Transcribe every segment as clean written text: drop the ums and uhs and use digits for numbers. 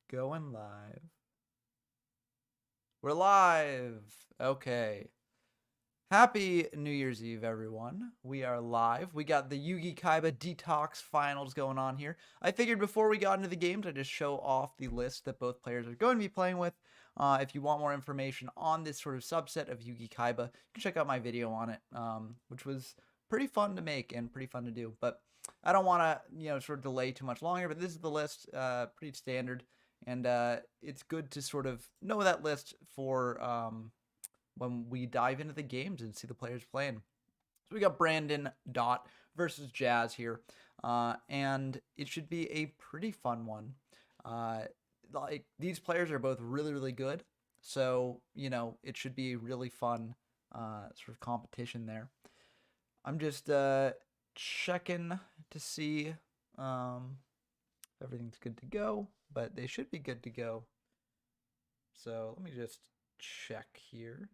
Going live. We're live. Okay. Happy New Year's Eve, everyone. We are live. We got the Yugi-Kaiba Detox finals going on here. I figured before we got into the games, I'd just show off the list that both players are going to be playing with. If you want more information on this sort of subset of Yugi-Kaiba, you can check out my video on it, which was pretty fun to make and pretty fun to do. But I don't want to, sort of delay too much longer, but this is the list, pretty standard. And it's good to sort of know that list for when we dive into the games and see the players playing. So we got Brandon Dot versus Jazz here, and it should be a pretty fun one. Like these players are both really, really good, so it should be a really fun sort of competition there. I'm just checking to see everything's good to go, but they should be good to go. So let me just check here.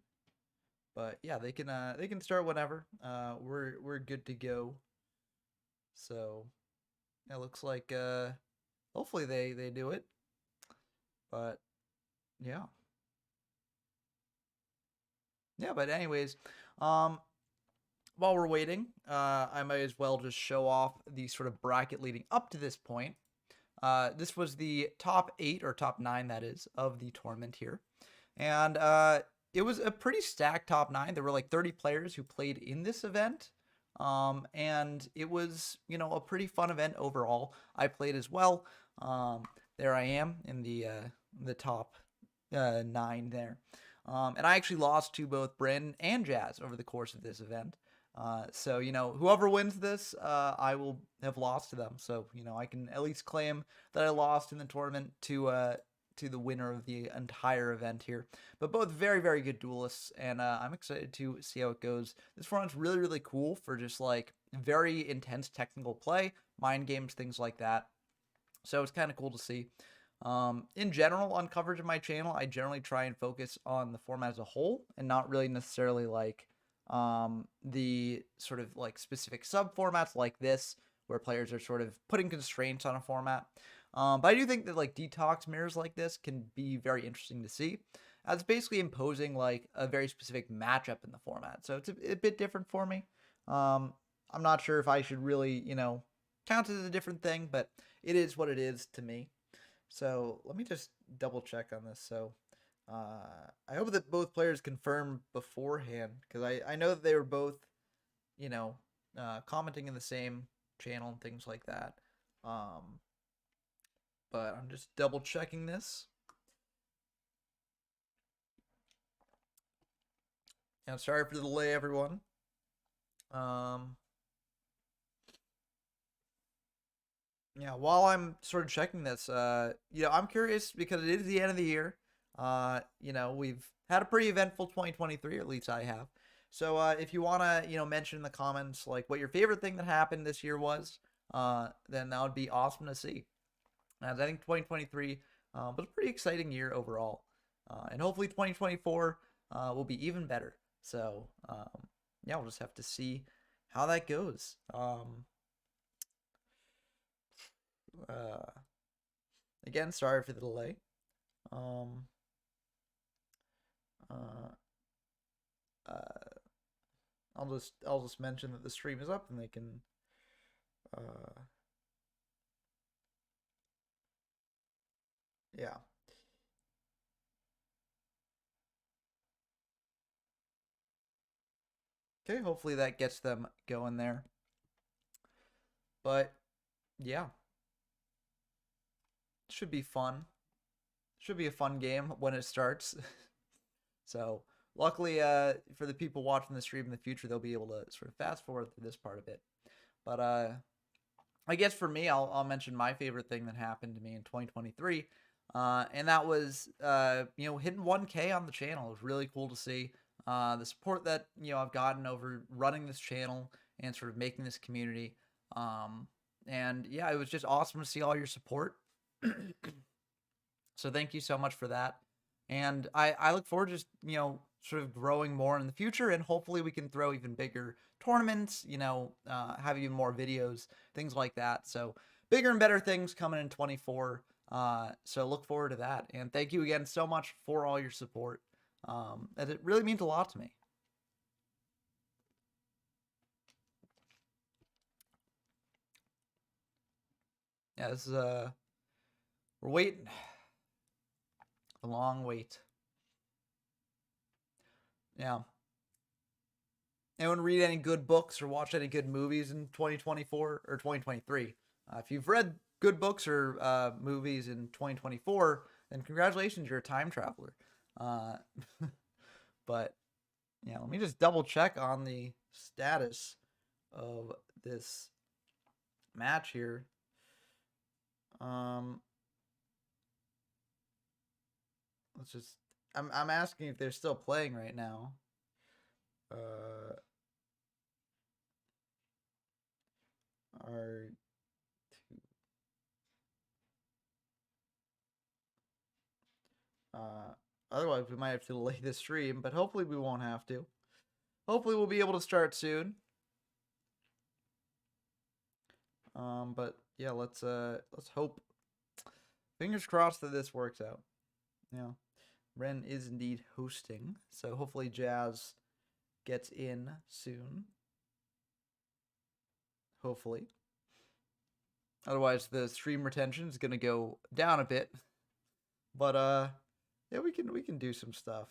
But yeah, they can start whenever. We're good to go. So it looks like hopefully they do it. But yeah. Yeah, but anyways, while we're waiting, I might as well just show off the sort of bracket leading up to this point. This was the top 8 or top 9, that is, of the tournament here. And it was a pretty stacked top 9. There were like 30 players who played in this event. And it was, a pretty fun event overall. I played as well. There I am in the top 9 there. And I actually lost to both Brandon and Jazz over the course of this event. So, whoever wins this, I will have lost to them. So, I can at least claim that I lost in the tournament to the winner of the entire event here. But both very, very good duelists, and I'm excited to see how it goes. This format's really, really cool for just like very intense technical play, mind games, things like that. So it's kind of cool to see. In general, on coverage of my channel, I generally try and focus on the format as a whole and not really necessarily like the sort of like specific sub formats like this, where players are sort of putting constraints on a format. But I do think that like Detox mirrors like this can be very interesting to see. It's basically imposing like a very specific matchup in the format. So it's a bit different for me. I'm not sure if I should really, count it as a different thing, but it is what it is to me. So let me just double check on this. So I hope that both players confirm beforehand, because I know that they were both, commenting in the same channel and things like that. But I'm just double checking this. And sorry for the delay, everyone. Yeah, while I'm sort of checking this, I'm curious because it is the end of the year. We've had a pretty eventful 2023, or at least I have. So if you want to, mention in the comments like what your favorite thing that happened this year was, then that would be awesome to see. As I think 2023 was a pretty exciting year overall. And hopefully 2024 will be even better. So, yeah, we'll just have to see how that goes. Again, sorry for the delay. I'll just mention that the stream is up and they can yeah. Okay, hopefully that gets them going there. But yeah. Should be fun. Should be a fun game when it starts. So luckily for the people watching the stream in the future, they'll be able to sort of fast forward through this part of it. But I guess for me, I'll mention my favorite thing that happened to me in 2023. And that was, hitting 1K on the channel. It was really cool to see the support that, I've gotten over running this channel and sort of making this community. And yeah, it was just awesome to see all your support. So thank you so much for that. And I look forward to just, sort of growing more in the future, and hopefully we can throw even bigger tournaments, have even more videos, things like that. So bigger and better things coming in 24. So look forward to that. And thank you again so much for all your support. And it really means a lot to me. Yeah, this is we're waiting. A long wait. Yeah. Anyone read any good books or watch any good movies in 2024 or 2023? If you've read good books or movies in 2024, then congratulations, you're a time traveler. Uh, but yeah, let me just double check on the status of this match here. Let's just. I'm asking if they're still playing right now. Are otherwise we might have to delay the stream, but hopefully we won't have to. Hopefully we'll be able to start soon. But yeah, let's hope. Fingers crossed that this works out. Yeah, Ren is indeed hosting, so hopefully Jazz gets in soon. Hopefully. Otherwise, the stream retention is gonna go down a bit. But yeah, we can do some stuff.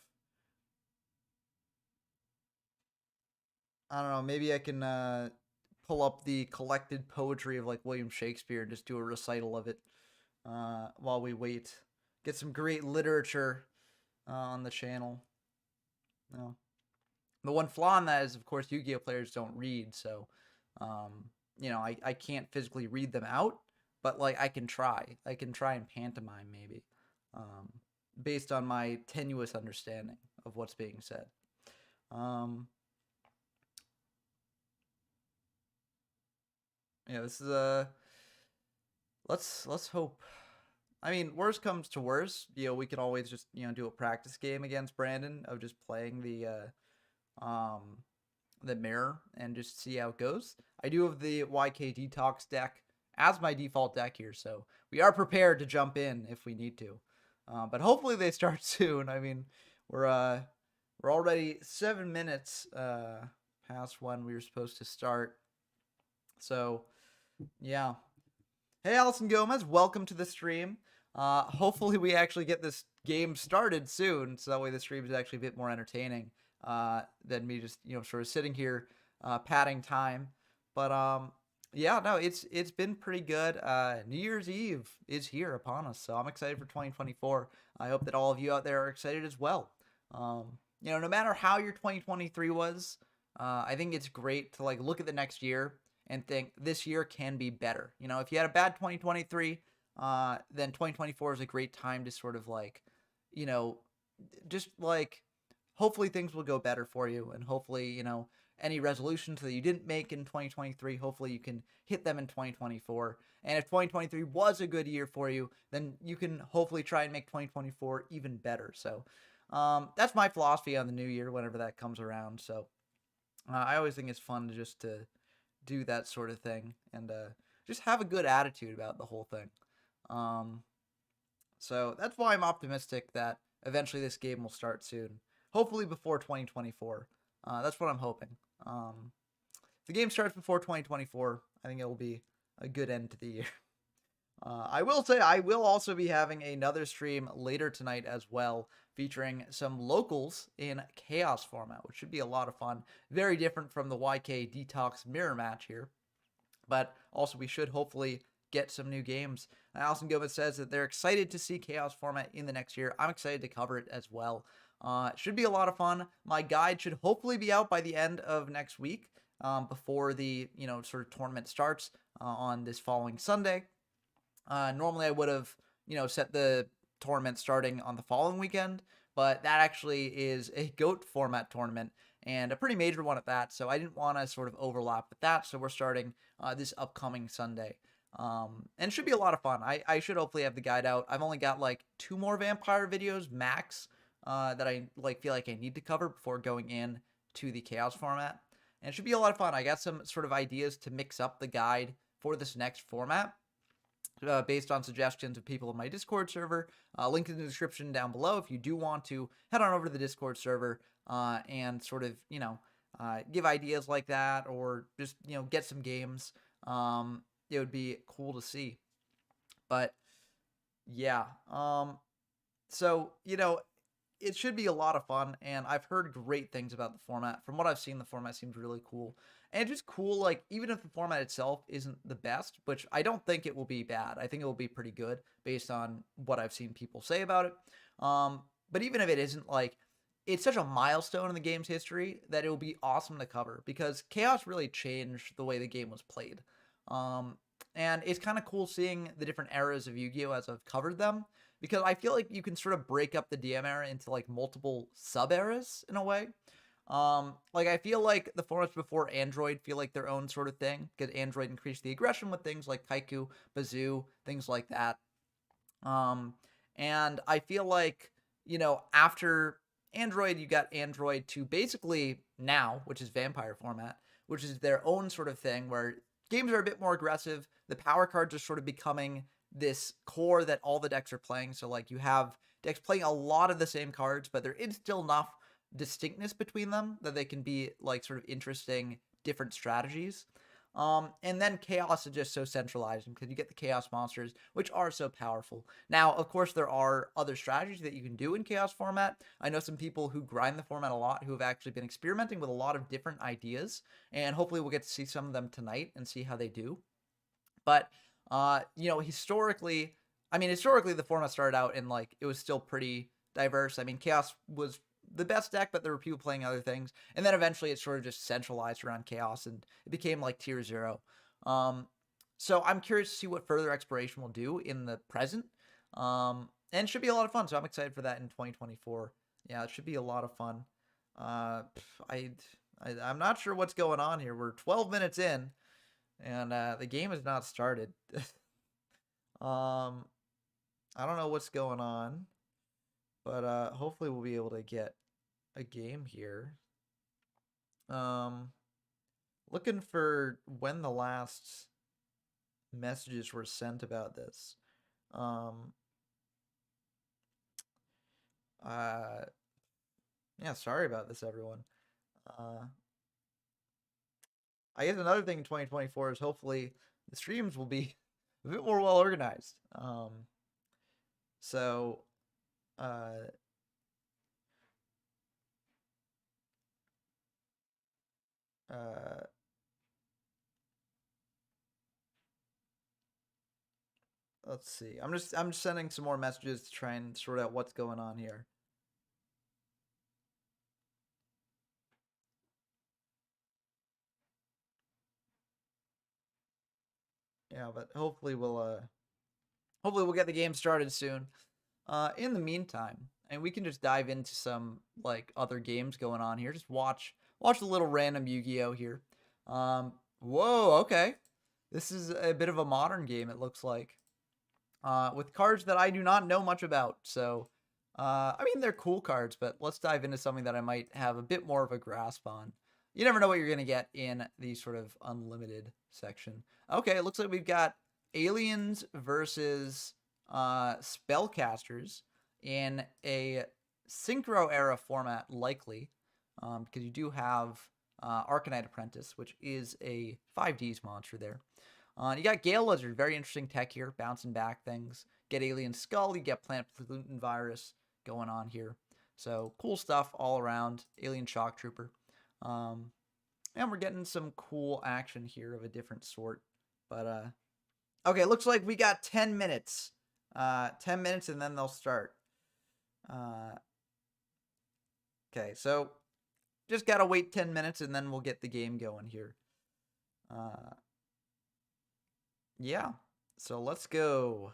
I don't know. Maybe I can pull up the collected poetry of like William Shakespeare and just do a recital of it while we wait. Get some great literature on the channel. No. The one flaw in that is, of course, Yu-Gi-Oh players don't read, so you know, I can't physically read them out, but like I can try. I can try and pantomime maybe, based on my tenuous understanding of what's being said. Yeah, this is a. Let's hope. I mean, worst comes to worst, you know, we can always just, you know, do a practice game against Brandon of just playing the mirror and just see how it goes. I do have the YK Detox deck as my default deck here, so we are prepared to jump in if we need to. But hopefully they start soon. I mean, we're already 7 minutes past when we were supposed to start. So, yeah. Hey, Allison Gomez, welcome to the stream. Hopefully we actually get this game started soon, so that way the stream is actually a bit more entertaining than me just, you know, sort of sitting here padding time. But yeah, no, it's been pretty good. New Year's Eve is here upon us, so I'm excited for 2024. I hope that all of you out there are excited as well. You know, no matter how your 2023 was, I think it's great to like look at the next year and think this year can be better. You know, if you had a bad 2023, then 2024 is a great time to sort of like, you know, just like hopefully things will go better for you, and hopefully, you know, any resolutions that you didn't make in 2023, hopefully you can hit them in 2024. And if 2023 was a good year for you, then you can hopefully try and make 2024 even better. So that's my philosophy on the new year whenever that comes around. So I always think it's fun to just to do that sort of thing and just have a good attitude about the whole thing. So that's why I'm optimistic that eventually this game will start soon. Hopefully before 2024. That's what I'm hoping. If the game starts before 2024, I think it will be a good end to the year. I will say I will also be having another stream later tonight as well, featuring some locals in chaos format, which should be a lot of fun. Very different from the YK Detox mirror match here. But also we should hopefully get some new games. Alison Gomez says that they're excited to see chaos format in the next year. I'm excited to cover it as well. It should be a lot of fun. My guide should hopefully be out by the end of next week, before the, you know, sort of tournament starts on this following Sunday. Normally I would have, you know, set the tournament starting on the following weekend, but that actually is a GOAT format tournament and a pretty major one at that, so I didn't want to sort of overlap with that, so we're starting this upcoming Sunday. And it should be a lot of fun. I should hopefully have the guide out. I've only got like 2 more vampire videos max that I like feel like I need to cover before going in to the chaos format. And it should be a lot of fun. I got some sort of ideas to mix up the guide for this next format. based on suggestions of people in my Discord server. Link in the description down below if you do want to head on over to the Discord server and sort of, give ideas like that, or just, get some games. It would be cool to see. But yeah, so, it should be a lot of fun, and I've heard great things about the format. From what I've seen, the format seems really cool. And just cool, like, even if the format itself isn't the best, which I don't think it will be bad. I think it will be pretty good based on what I've seen people say about it. But even if it isn't, like, it's such a milestone in the game's history that it will be awesome to cover, because Chaos really changed the way the game was played. And it's kind of cool seeing the different eras of Yu-Gi-Oh! As I've covered them, because I feel like you can sort of break up the DM era into like multiple sub-eras in a way. Like I feel like the formats before Android feel like their own sort of thing, because Android increased the aggression with things like Kaiku, Bazoo, things like that. And I feel like, after Android, you got Android to basically now, which is Vampire format, which is their own sort of thing where games are a bit more aggressive. The power cards are sort of becoming this core that all the decks are playing. So like you have decks playing a lot of the same cards, but there is still enough distinctness between them that they can be like sort of interesting different strategies. And then Chaos is just so centralized because you get the Chaos monsters, which are so powerful. Now, of course, there are other strategies that you can do in Chaos format. I know some people who grind the format a lot who have actually been experimenting with a lot of different ideas, and hopefully we'll get to see some of them tonight and see how they do. But, historically, the format started out and, like, it was still pretty diverse. I mean, Chaos was the best deck, but there were people playing other things. And then eventually it sort of just centralized around Chaos, and it became, like, tier 0. So I'm curious to see what further exploration will do in the present. And it should be a lot of fun, so I'm excited for that in 2024. Yeah, it should be a lot of fun. I'm not sure what's going on here. We're 12 minutes in, and the game has not started. I don't know what's going on, but hopefully we'll be able to get a game here. Looking for when the last messages were sent about this. Yeah, sorry about this, everyone. I guess another thing in 2024 is hopefully the streams will be a bit more well organized. So, let's see. I'm just sending some more messages to try and sort out what's going on here. Yeah, but hopefully we'll get the game started soon. In the meantime, and we can just dive into some like other games going on here. Just watch a little random Yu-Gi-Oh here. Whoa, okay. This is a bit of a modern game, it looks like. With cards that I do not know much about. So, I mean, they're cool cards, but let's dive into something that I might have a bit more of a grasp on. You never know what you're going to get in the sort of unlimited section. Okay, it looks like we've got aliens versus spellcasters in a synchro era format, likely, because you do have Arcanite Apprentice, which is a 5Ds monster there. You got Gale Lizard, very interesting tech here, bouncing back things. Get Alien Skull, you get Plant Pollutant Virus going on here. So cool stuff all around. Alien Shock Trooper. And we're getting some cool action here of a different sort. But, okay, looks like we got 10 minutes. 10 minutes and then they'll start. Okay, so just gotta wait 10 minutes and then we'll get the game going here. Yeah, so let's go.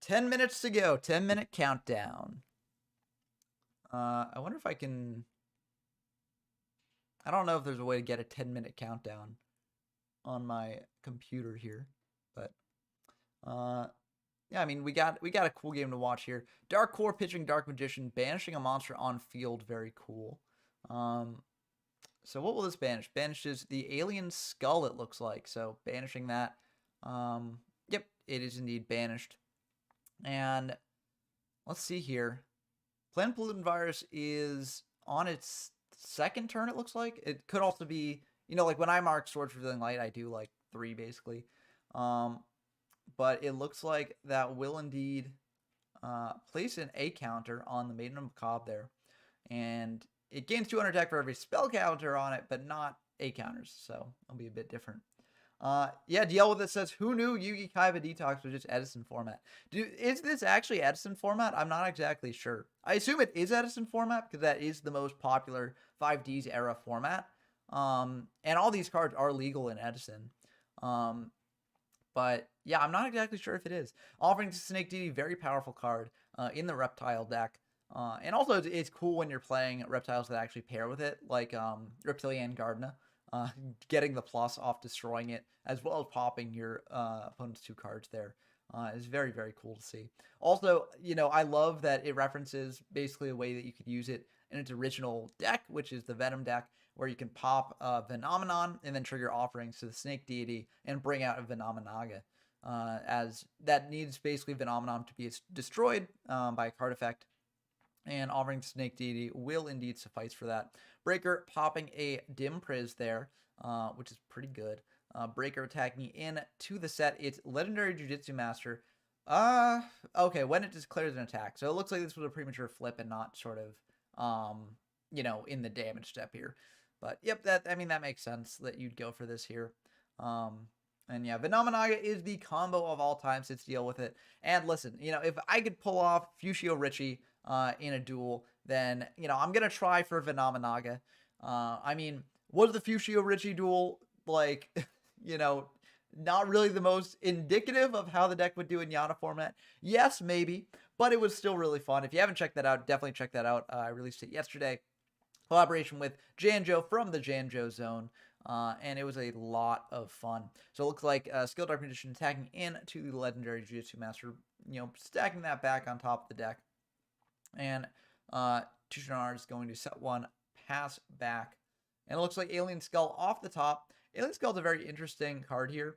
10 minutes to go. 10-minute countdown. I wonder if I can... I don't know if there's a way to get a 10-minute countdown on my computer here, but yeah, I mean, we got a cool game to watch here. Dark Core pitching Dark Magician, banishing a monster on field, very cool. So what will this banish? Banishes the Alien Skull, it looks like. So banishing that. Yep, it is indeed banished. And let's see here. Plant Pollutant Virus is on its second turn, it looks like. It could also be, like when I mark Swords Revealing Light, I do like 3 basically. But it looks like that will indeed place an A counter on the Maiden of Macabre there. And it gains 200 attack for every spell counter on it, but not A counters. So it'll be a bit different. Yeah, DL with it says, who knew Yugi-Kaiba Detox was just Edison format? Is this actually Edison format? I'm not exactly sure. I assume it is Edison format because that is the most popular 5Ds era format. And all these cards are legal in Edison. But yeah, I'm not exactly sure if it is. Offering to Snake Deity, very powerful card in the Reptile deck. And also it's cool when you're playing reptiles that actually pair with it, like Reptilian Gardena. Getting the plus off destroying it, as well as popping your opponent's 2 cards there is very, very cool to see. Also, I love that it references basically a way that you could use it in its original deck, which is the Venom deck, where you can pop Phenomenon and then trigger offerings to the Snake Deity and bring out a Venomenaga. As that needs basically Phenomenon to be destroyed by a card effect. And offering Snake Deity will indeed suffice for that. Breaker popping a Dim Priz there, which is pretty good. Breaker attacking in to the set. It's Legendary Jiu-Jitsu Master. Okay, when it declares an attack. So it looks like this was a premature flip and not sort of, in the damage step here. But yep, that makes sense that you'd go for this here. And yeah, Venomenaga is the combo of all time, since deal with it. And listen, if I could pull off Fushio Richie in a duel, then, I'm going to try for Venomenaga. Was the Fushio Richie duel, like, not really the most indicative of how the deck would do in Yana format? Yes, maybe, but it was still really fun. If you haven't checked that out, definitely check that out. I released it yesterday. Collaboration with Janjo from the Janjo Zone. And it was a lot of fun. So it looks like Skill Dark Magician attacking into the Legendary Jiu-Jitsu Master, stacking that back on top of the deck. And Tushanar is going to set 1, pass back. And it looks like Alien Skull off the top. Alien Skull is a very interesting card here.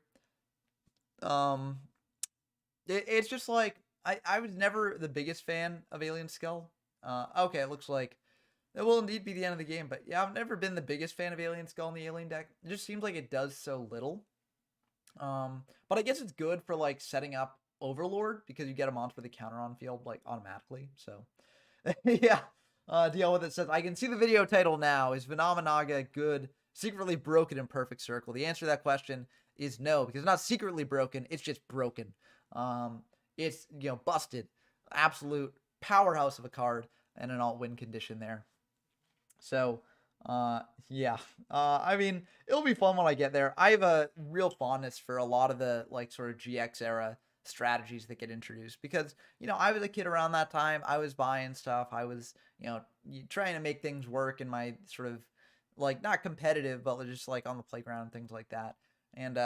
It's just like, I was never the biggest fan of Alien Skull. Okay, it looks like it will indeed be the end of the game. But yeah, I've never been the biggest fan of Alien Skull in the Alien deck. It just seems like it does so little. But I guess it's good for like setting up Overlord, because you get a monster with a counter on field like automatically. So yeah. Deal with it says, I can see the video title now. Is Venomenaga good, secretly broken in Perfect Circle? The answer to that question is no, because it's not secretly broken, it's just broken. It's, busted. Absolute powerhouse of a card and an alt-win condition there. So, yeah. It'll be fun when I get there. I have a real fondness for a lot of the, like, sort of GX era strategies that get introduced, because, I was a kid around that time. I was buying stuff. I was, trying to make things work in my sort of, like, not competitive, but just, like, on the playground and things like that. And,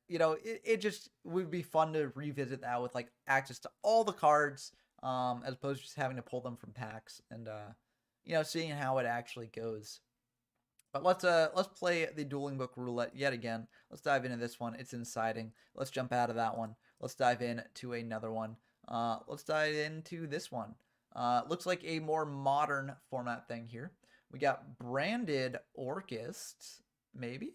it just would be fun to revisit that with, like, access to all the cards, as opposed to just having to pull them from packs and, seeing how it actually goes. But let's play the Dueling Book Roulette yet again. Let's dive into this one. It's inciting. Let's jump out of that one. Let's dive into another one. Let's dive into this one. Looks like a more modern format thing here. We got Branded Orchist, maybe?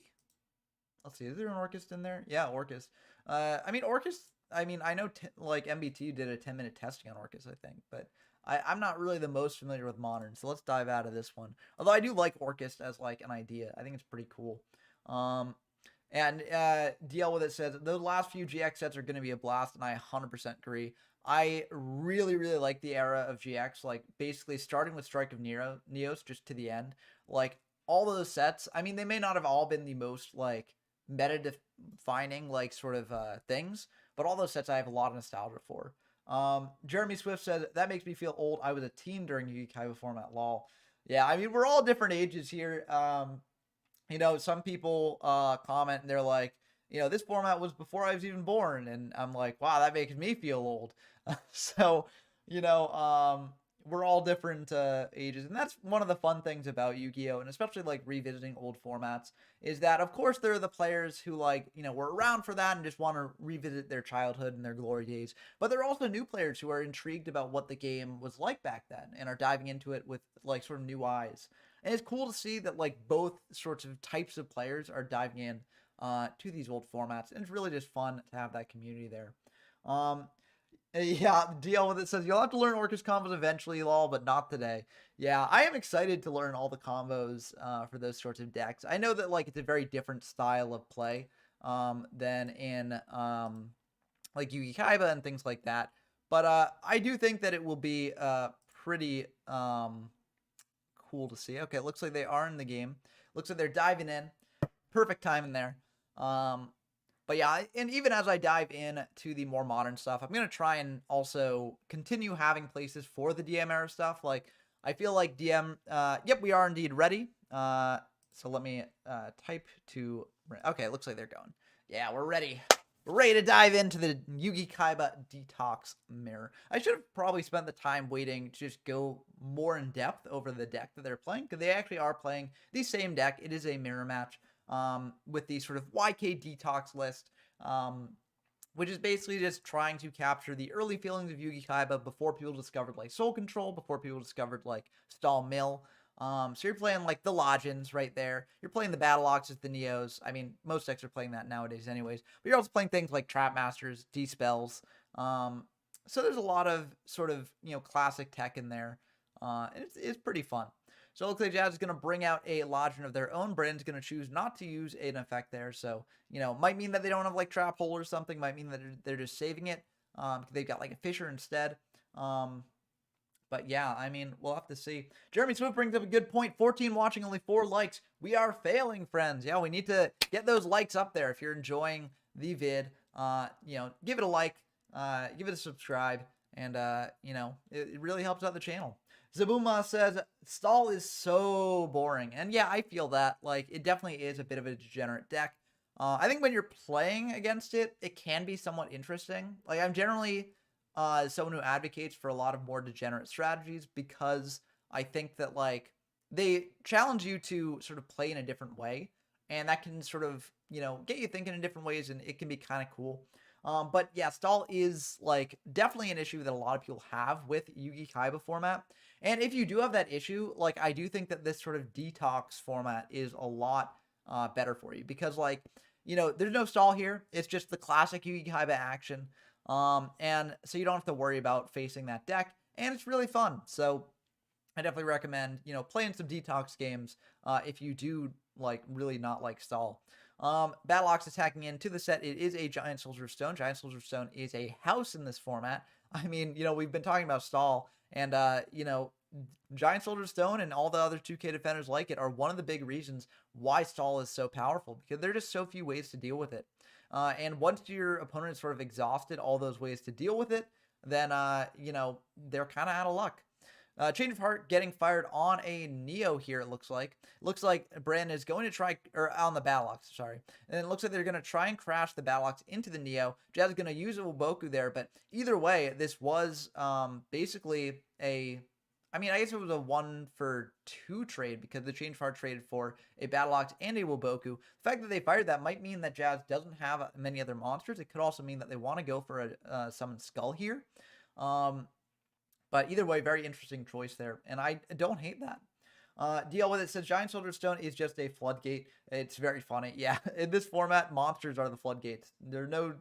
Let's see, is there an Orchist in there? Yeah, Orchist. Orchist, I know like MBT did a 10-minute testing on Orchist, I think, but I'm not really the most familiar with modern, so let's dive out of this one. Although I do like Orchist as like an idea. I think it's pretty cool. And DL with it says, the last few GX sets are going to be a blast, and I 100% agree. I really, really like the era of GX, like basically starting with Strike of Neos just to the end. Like all those sets, they may not have all been the most like meta-defining like sort of things, but all those sets I have a lot of nostalgia for. Jeremy Swift said, that makes me feel old. I was a teen during Yugi-Kaiba format, lol. Yeah, we're all different ages here. Some people comment and they're like, this format was before I was even born. And I'm like, wow, that makes me feel old. So, we're all different ages, and that's one of the fun things about Yu-Gi-Oh, and especially like revisiting old formats, is that of course there are the players who like, were around for that and just want to revisit their childhood and their glory days, but there are also new players who are intrigued about what the game was like back then and are diving into it with like sort of new eyes. And it's cool to see that like both sorts of types of players are diving in to these old formats, and it's really just fun to have that community there. um yeah, deal with it says you'll have to learn Orcus combos eventually, lol, but not today. Yeah, I am excited to learn all the combos for those sorts of decks. I know that like it's a very different style of play than in like Yugi-Kaiba and things like that. But I do think that it will be pretty cool to see. Okay, it looks like they are in the game. Looks like they're diving in. Perfect timing there. But yeah, and even as I dive in to the more modern stuff, I'm going to try and also continue having places for the DM era stuff. Like, I feel like DM, yep, we are indeed ready. So let me type to, okay, it looks like they're going. Yeah, we're ready. We're ready to dive into the Yugi-Kaiba Detox mirror. I should have probably spent the time waiting to just go more in depth over the deck that they're playing, because they actually are playing the same deck. It is a mirror match. With the sort of YK Detox list, which is basically just trying to capture the early feelings of Yugi-Kaiba before people discovered like Soul Control, before people discovered like Stall Mill. So you're playing like the Logins right there. You're playing the Battle Oxes, the Neos. I mean, most decks are playing that nowadays anyways. But you're also playing things like Trap Masters, D-Spells. So there's a lot of sort of, classic tech in there. It's pretty fun. So it looks like Jazz is going to bring out a Lodgin of their own. Brand's going to choose not to use an effect there. So, might mean that they don't have like Trap Hole or something. Might mean that they're just saving it. They've got like a Fisher instead. But yeah, I mean, we'll have to see. Jeremy Swift brings up a good point. 14 watching, only 4 likes. We are failing, friends. Yeah, we need to get those likes up there. If you're enjoying the vid, give it a like, give it a subscribe, and, it really helps out the channel. Zabuma says, Stall is so boring. And yeah, I feel that. Like, it definitely is a bit of a degenerate deck. I think when you're playing against it, it can be somewhat interesting. Like, I'm generally someone who advocates for a lot of more degenerate strategies, because I think that, like, they challenge you to sort of play in a different way. And that can sort of, get you thinking in different ways, and it can be kind of cool. But yeah, Stall is like definitely an issue that a lot of people have with Yugi-Kaiba format. And if you do have that issue, like, I do think that this sort of Detox format is a lot better for you, because like, there's no Stall here. It's just the classic Yugi-Kaiba action. And so you don't have to worry about facing that deck, and it's really fun. So I definitely recommend, playing some Detox games if you do like really not like Stall. Battle Ox attacking into the set. It is a Giant Soldier of Stone. Giant Soldier of Stone is a house in this format. I mean, we've been talking about Stall, and, Giant Soldier of Stone and all the other 2K defenders like it are one of the big reasons why Stall is so powerful, because there are just so few ways to deal with it. And once your opponent sort of exhausted all those ways to deal with it, then, they're kind of out of luck. Change of Heart getting fired on a Neo here, it looks like. Looks like Brandon is going to try, or on the Battle Ox, sorry. And it looks like they're going to try and crash the Battle Ox into the Neo. Jazz is going to use a Uboku there, but either way, this was basically I guess it was a 1-for-2 trade, because the Change of Heart traded for a Battle Ox and a Woboku. The fact that they fired that might mean that Jazz doesn't have many other monsters. It could also mean that they want to go for a Summon Skull here. But either way, very interesting choice there, and I don't hate that. Deal with it says Giant Soldier Stone is just a floodgate. It's very funny. Yeah, in this format, monsters are the floodgates. There are no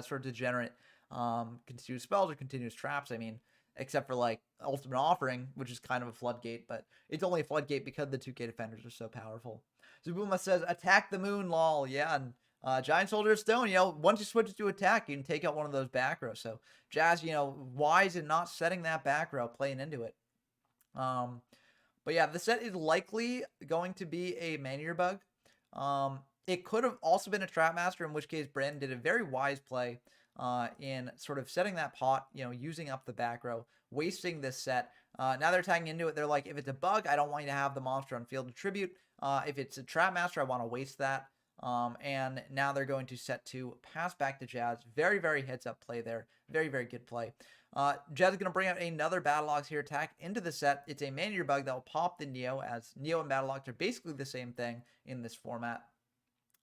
sort of degenerate continuous spells or continuous traps. I mean, except for like Ultimate Offering, which is kind of a floodgate, but it's only a floodgate because the 2K defenders are so powerful. Zabuma says, attack the moon, lol. Yeah, and Giant Soldier of Stone, once you switch it to attack, you can take out one of those back rows. So Jazz, wise in not setting that back row, playing into it. But yeah, the set is likely going to be a Maneater Bug. It could have also been a Trap Master, in which case Brandon did a very wise play in sort of setting that pot, using up the back row, wasting this set. Now they're tagging into it. They're like, if it's a bug, I don't want you to have the monster on field to tribute. If it's a Trap Master, I want to waste that. And now they're going to set to pass back to Jazz. Very, very heads up play there. Very, very good play. Jazz is going to bring out another Battle Ox here attack into the set. It's a Man-Eater bug that will pop the Neo, as Neo and Battle Ox are basically the same thing in this format.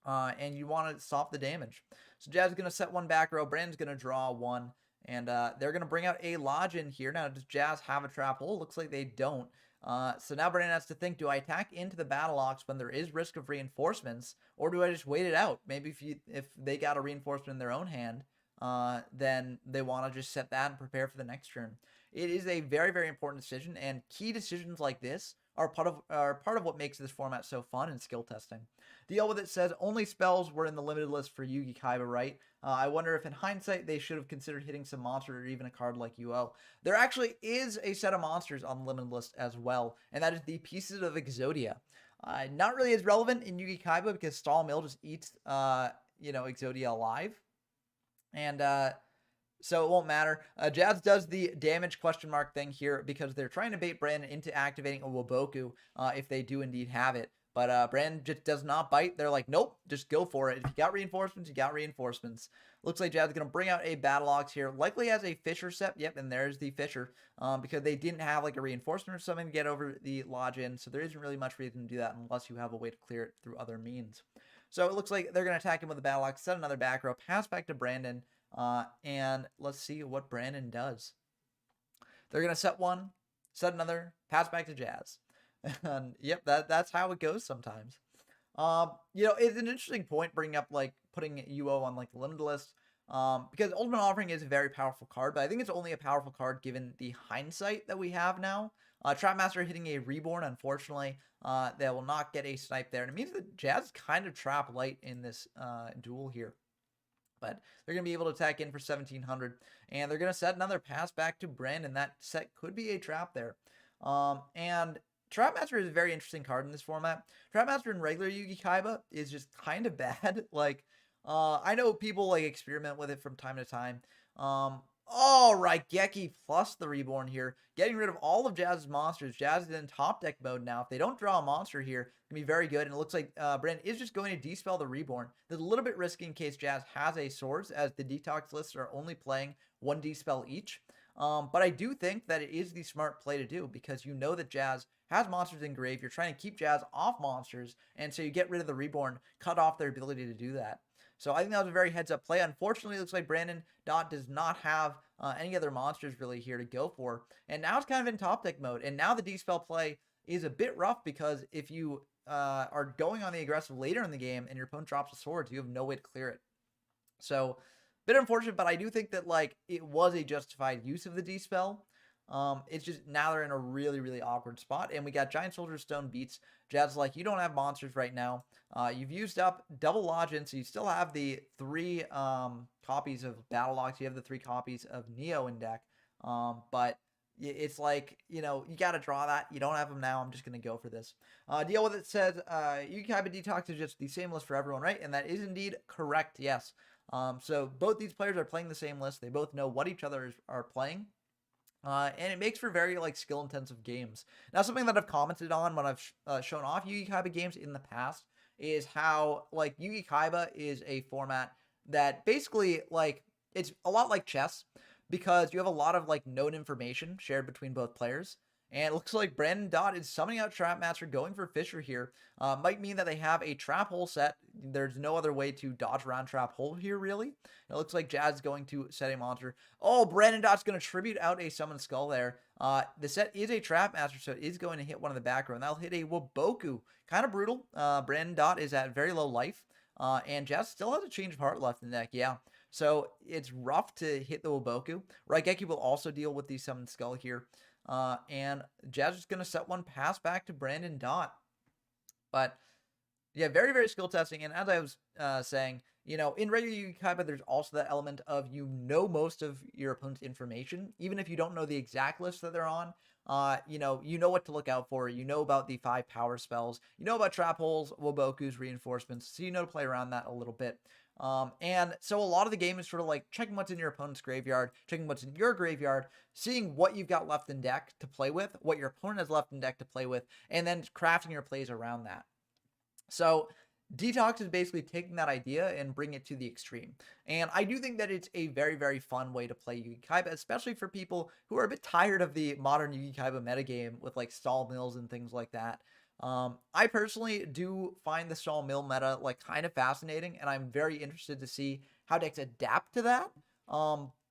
And you want to stop the damage. So Jazz is going to set one back row. Brandon's going to draw one. And they're going to bring out a Lodge in here. Now, does Jazz have a trap hole? Looks like they don't. So now Brandon has to think, do I attack into the Battle Ox when there is risk of reinforcements? Or do I just wait it out? Maybe if they got a reinforcement in their own hand, then they want to just set that and prepare for the next turn. It is a very, very important decision. And key decisions like this are part of what makes this format so fun and skill testing. The deal with it says only spells were in the limited list for Yugi-Kaiba, right? I wonder if in hindsight they should have considered hitting some monster or even a card like UO. There actually is a set of monsters on the limited list as well, and that is the Pieces of Exodia. Not really as relevant in Yugi-Kaiba because Stall Mill just eats, Exodia alive. And so it won't matter. Jazz does the damage question mark thing here because they're trying to bait Brandon into activating a Waboku if they do indeed have it. But Brandon just does not bite. They're like, nope, just go for it. If you got reinforcements, you got reinforcements. Looks like Jazz is going to bring out a Battle Ox here. Likely has a Fisher set. Yep, and there's the Fisher. Because they didn't have like a reinforcement or something to get over the Lodge in. So there isn't really much reason to do that unless you have a way to clear it through other means. So it looks like they're going to attack him with a Battle Ox, set another back row, pass back to Brandon. And let's see what Brandon does. They're going to set one, set another, pass back to Jazz. And yep, that's how it goes sometimes. It's an interesting point bringing up like putting UO on like the limited list. Because Ultimate Offering is a very powerful card, but I think it's only a powerful card given the hindsight that we have now. Trapmaster hitting a Reborn, unfortunately, they will not get a snipe there. And it means that Jazz is kind of trap light in this duel here. But they're going to be able to attack in for 1,700. And they're going to set another pass back to Brandon. That set could be a trap there. And Trapmaster is a very interesting card in this format. Trapmaster in regular Yugi-Kaiba is just kind of bad. Like, I know people like experiment with it from time to time. Raigeki plus the Reborn here. Getting rid of all of Jazz's monsters. Jazz is in top deck mode now. If they don't draw a monster here, it can be very good. And it looks like Brandon is just going to dispel the Reborn. There's a little bit risky in case Jazz has a Swords, as the Detox lists are only playing one dispel each. But I do think that it is the smart play to do because you know that Jazz has monsters in grave. You're trying to keep Jazz off monsters, and so you get rid of the Reborn, cut off their ability to do that. So I think that was a very heads-up play. Unfortunately, it looks like Brandon does not have any other monsters really here to go for. And now it's kind of in top deck mode. And now the dispel play is a bit rough because if you are going on the aggressive later in the game and your opponent drops a Swords, you have no way to clear it. So bit unfortunate, but I do think that like it was a justified use of the dispel. It's just now they're in a really, really awkward spot. And we got Giant Soldier Stone beats. Jazz like, you don't have monsters right now. You've used up double Lodge in, so you still have the 3 copies of Battle Ox. You have the 3 copies of Neo in deck. But it's like, you got to draw that. You don't have them now. I'm just going to go for this. Deal with it says, Yugi-Kaiba Detox is just the same list for everyone, right? And that is indeed correct, yes. So both these players are playing the same list. They both know what each other are playing. And it makes for very like skill intensive games. Now, something that I've commented on when I've shown off Yugi-Kaiba games in the past is how like Yugi-Kaiba is a format that basically like it's a lot like chess because you have a lot of like node information shared between both players. And it looks like Brandon Dot is summoning out Trapmaster, going for Fisher here. Might mean that they have a trap hole set. There's no other way to dodge around trap hole here, really. It looks like Jazz is going to set a monster. Oh, Brandon Dot's going to tribute out a Summon Skull there. The set is a Trapmaster, so it is going to hit one of the back row. And that'll hit a Waboku. Kind of brutal. Brandon Dot is at very low life. And Jazz still has a Change of Heart left in the deck, yeah. So it's rough to hit the Waboku. Raigeki will also deal with the Summon Skull here. And Jazz is going to set one pass back to Brandon Dot. But, yeah, very, very skill testing. And as I was saying, in regular Yugi-Kaiba, there's also that element of most of your opponent's information. Even if you don't know the exact list that they're on, you know what to look out for. You know about the 5 power spells. You know about trap holes, Waboku's, reinforcements. So you know to play around that a little bit. And so a lot of the game is sort of like checking what's in your opponent's graveyard, checking what's in your graveyard, seeing what you've got left in deck to play with, what your opponent has left in deck to play with, and then crafting your plays around that. So Detox is basically taking that idea and bring it to the extreme. And I do think that it's a very, very fun way to play Yugi-Kaiba, especially for people who are a bit tired of the modern Yugi-Kaiba metagame with like stall mills and things like that. I personally do find the stall mill meta like kind of fascinating, and I'm very interested to see how decks adapt to that.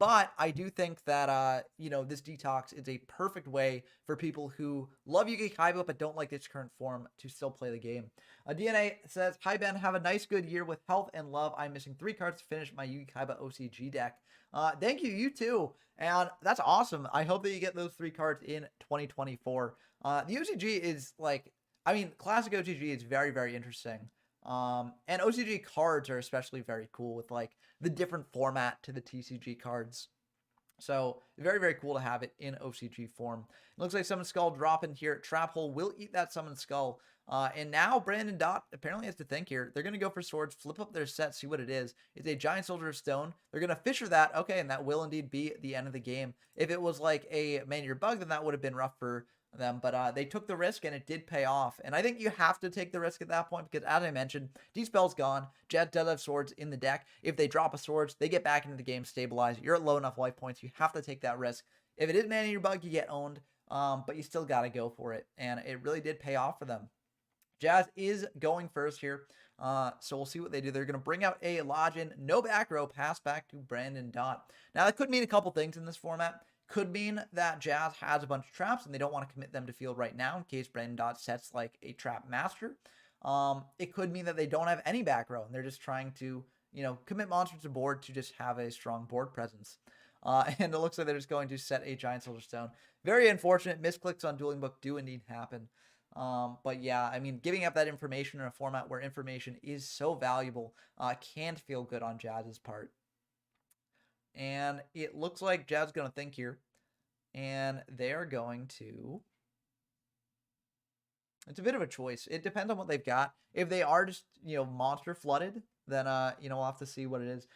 But I do think that this detox is a perfect way for people who love Yugi-Kaiba but don't like its current form to still play the game. DNA says, "Hi Ben, have a nice good year with health and love. I'm missing 3 cards to finish my Yugi-Kaiba OCG deck." Thank you, you too. And that's awesome. I hope that you get those 3 cards in 2024. The OCG is like, I mean, classic OCG is very, very interesting. And OCG cards are especially very cool with like the different format to the TCG cards. So very, very cool to have it in OCG form. It looks like Summon Skull dropping here. Trap Hole will eat that Summon Skull. And now Brandon Dot apparently has to think here. They're going to go for swords, flip up their set, see what it is. It's a Giant Soldier of Stone. They're going to Fisher that. Okay, and that will indeed be the end of the game. If it was like a Man-Eater Bug, then that would have been rough for them, but they took the risk and it did pay off. And I think you have to take the risk at that point because, as I mentioned, Dispel's gone. Jet does have swords in the deck. If they drop a swords, they get back into the game, stabilize. You're at low enough life points. You have to take that risk. If it is Man-Eater Bug, you get owned, but you still got to go for it. And it really did pay off for them. Jazz is going first here, so we'll see what they do. They're going to bring out a Lodgin, no back row, pass back to Brandon Dot. Now, that could mean a couple things in this format. Could mean that Jazz has a bunch of traps and they don't want to commit them to field right now in case Brandon Dot sets like a trap master. It could mean that they don't have any back row and they're just trying to, commit monsters to board to just have a strong board presence. And it looks like they're just going to set a Giant Soldier Stone. Very unfortunate. Misclicks on Dueling Book do indeed happen. But yeah, I mean, giving up that information in a format where information is so valuable can't feel good on Jazz's part. And it looks like Jazz is going to think here. And they're going to... It's a bit of a choice. It depends on what they've got. If they are just, monster flooded, then, we'll have to see what it is.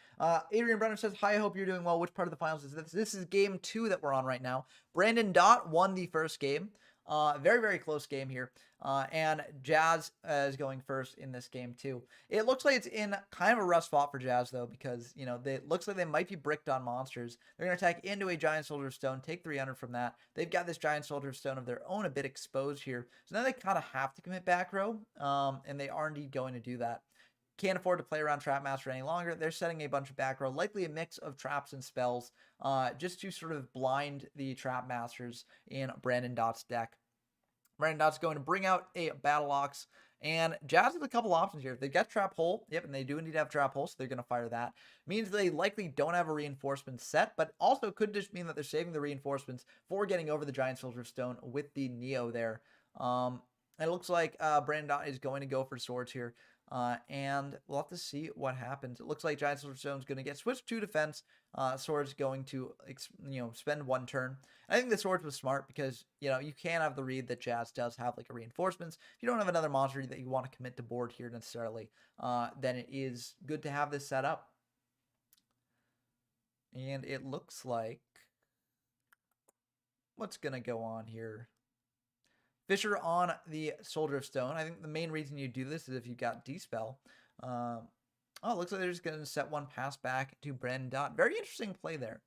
Adrian Brenner says, "Hi, I hope you're doing well. Which part of the finals is this?" This is game 2 that we're on right now. Brandon Dot won the first game. Very, very close game here. And Jazz is going first in this game too. It looks like it's in kind of a rough spot for Jazz though, because, it looks like they might be bricked on monsters. They're going to attack into a Giant Soldier of Stone, take 300 from that. They've got this Giant Soldier of Stone of their own a bit exposed here. So now they kind of have to commit back row, and they are indeed going to do that. Can't afford to play around Trapmaster any longer. They're setting a bunch of back row, likely a mix of traps and spells, just to sort of blind the Trapmasters in Brandon Dot's deck. Brandon Dot's going to bring out a Battle Ox, and Jazz has a couple options here. They've got Trap Hole. Yep, and they do indeed have Trap Hole, so they're going to fire that. Means they likely don't have a reinforcement set, but also could just mean that they're saving the reinforcements for getting over the Giant Soldier of Stone with the Neo there. And it looks like Brandon Dot is going to go for swords here. And we'll have to see what happens. It looks like Giant Soldier Stone is going to get switched to defense. Sword's going to, spend 1 turn. I think the Swords was smart because, you can have the read that Jazz does have like a reinforcements. If you don't have another monster that you want to commit to board here necessarily, then it is good to have this set up. And it looks like what's going to go on here. Fisher on the Soldier of Stone. I think the main reason you do this is if you've got Dispel. Oh, it looks like they're just going to set 1 pass back to Brandon Dot. Very interesting play there.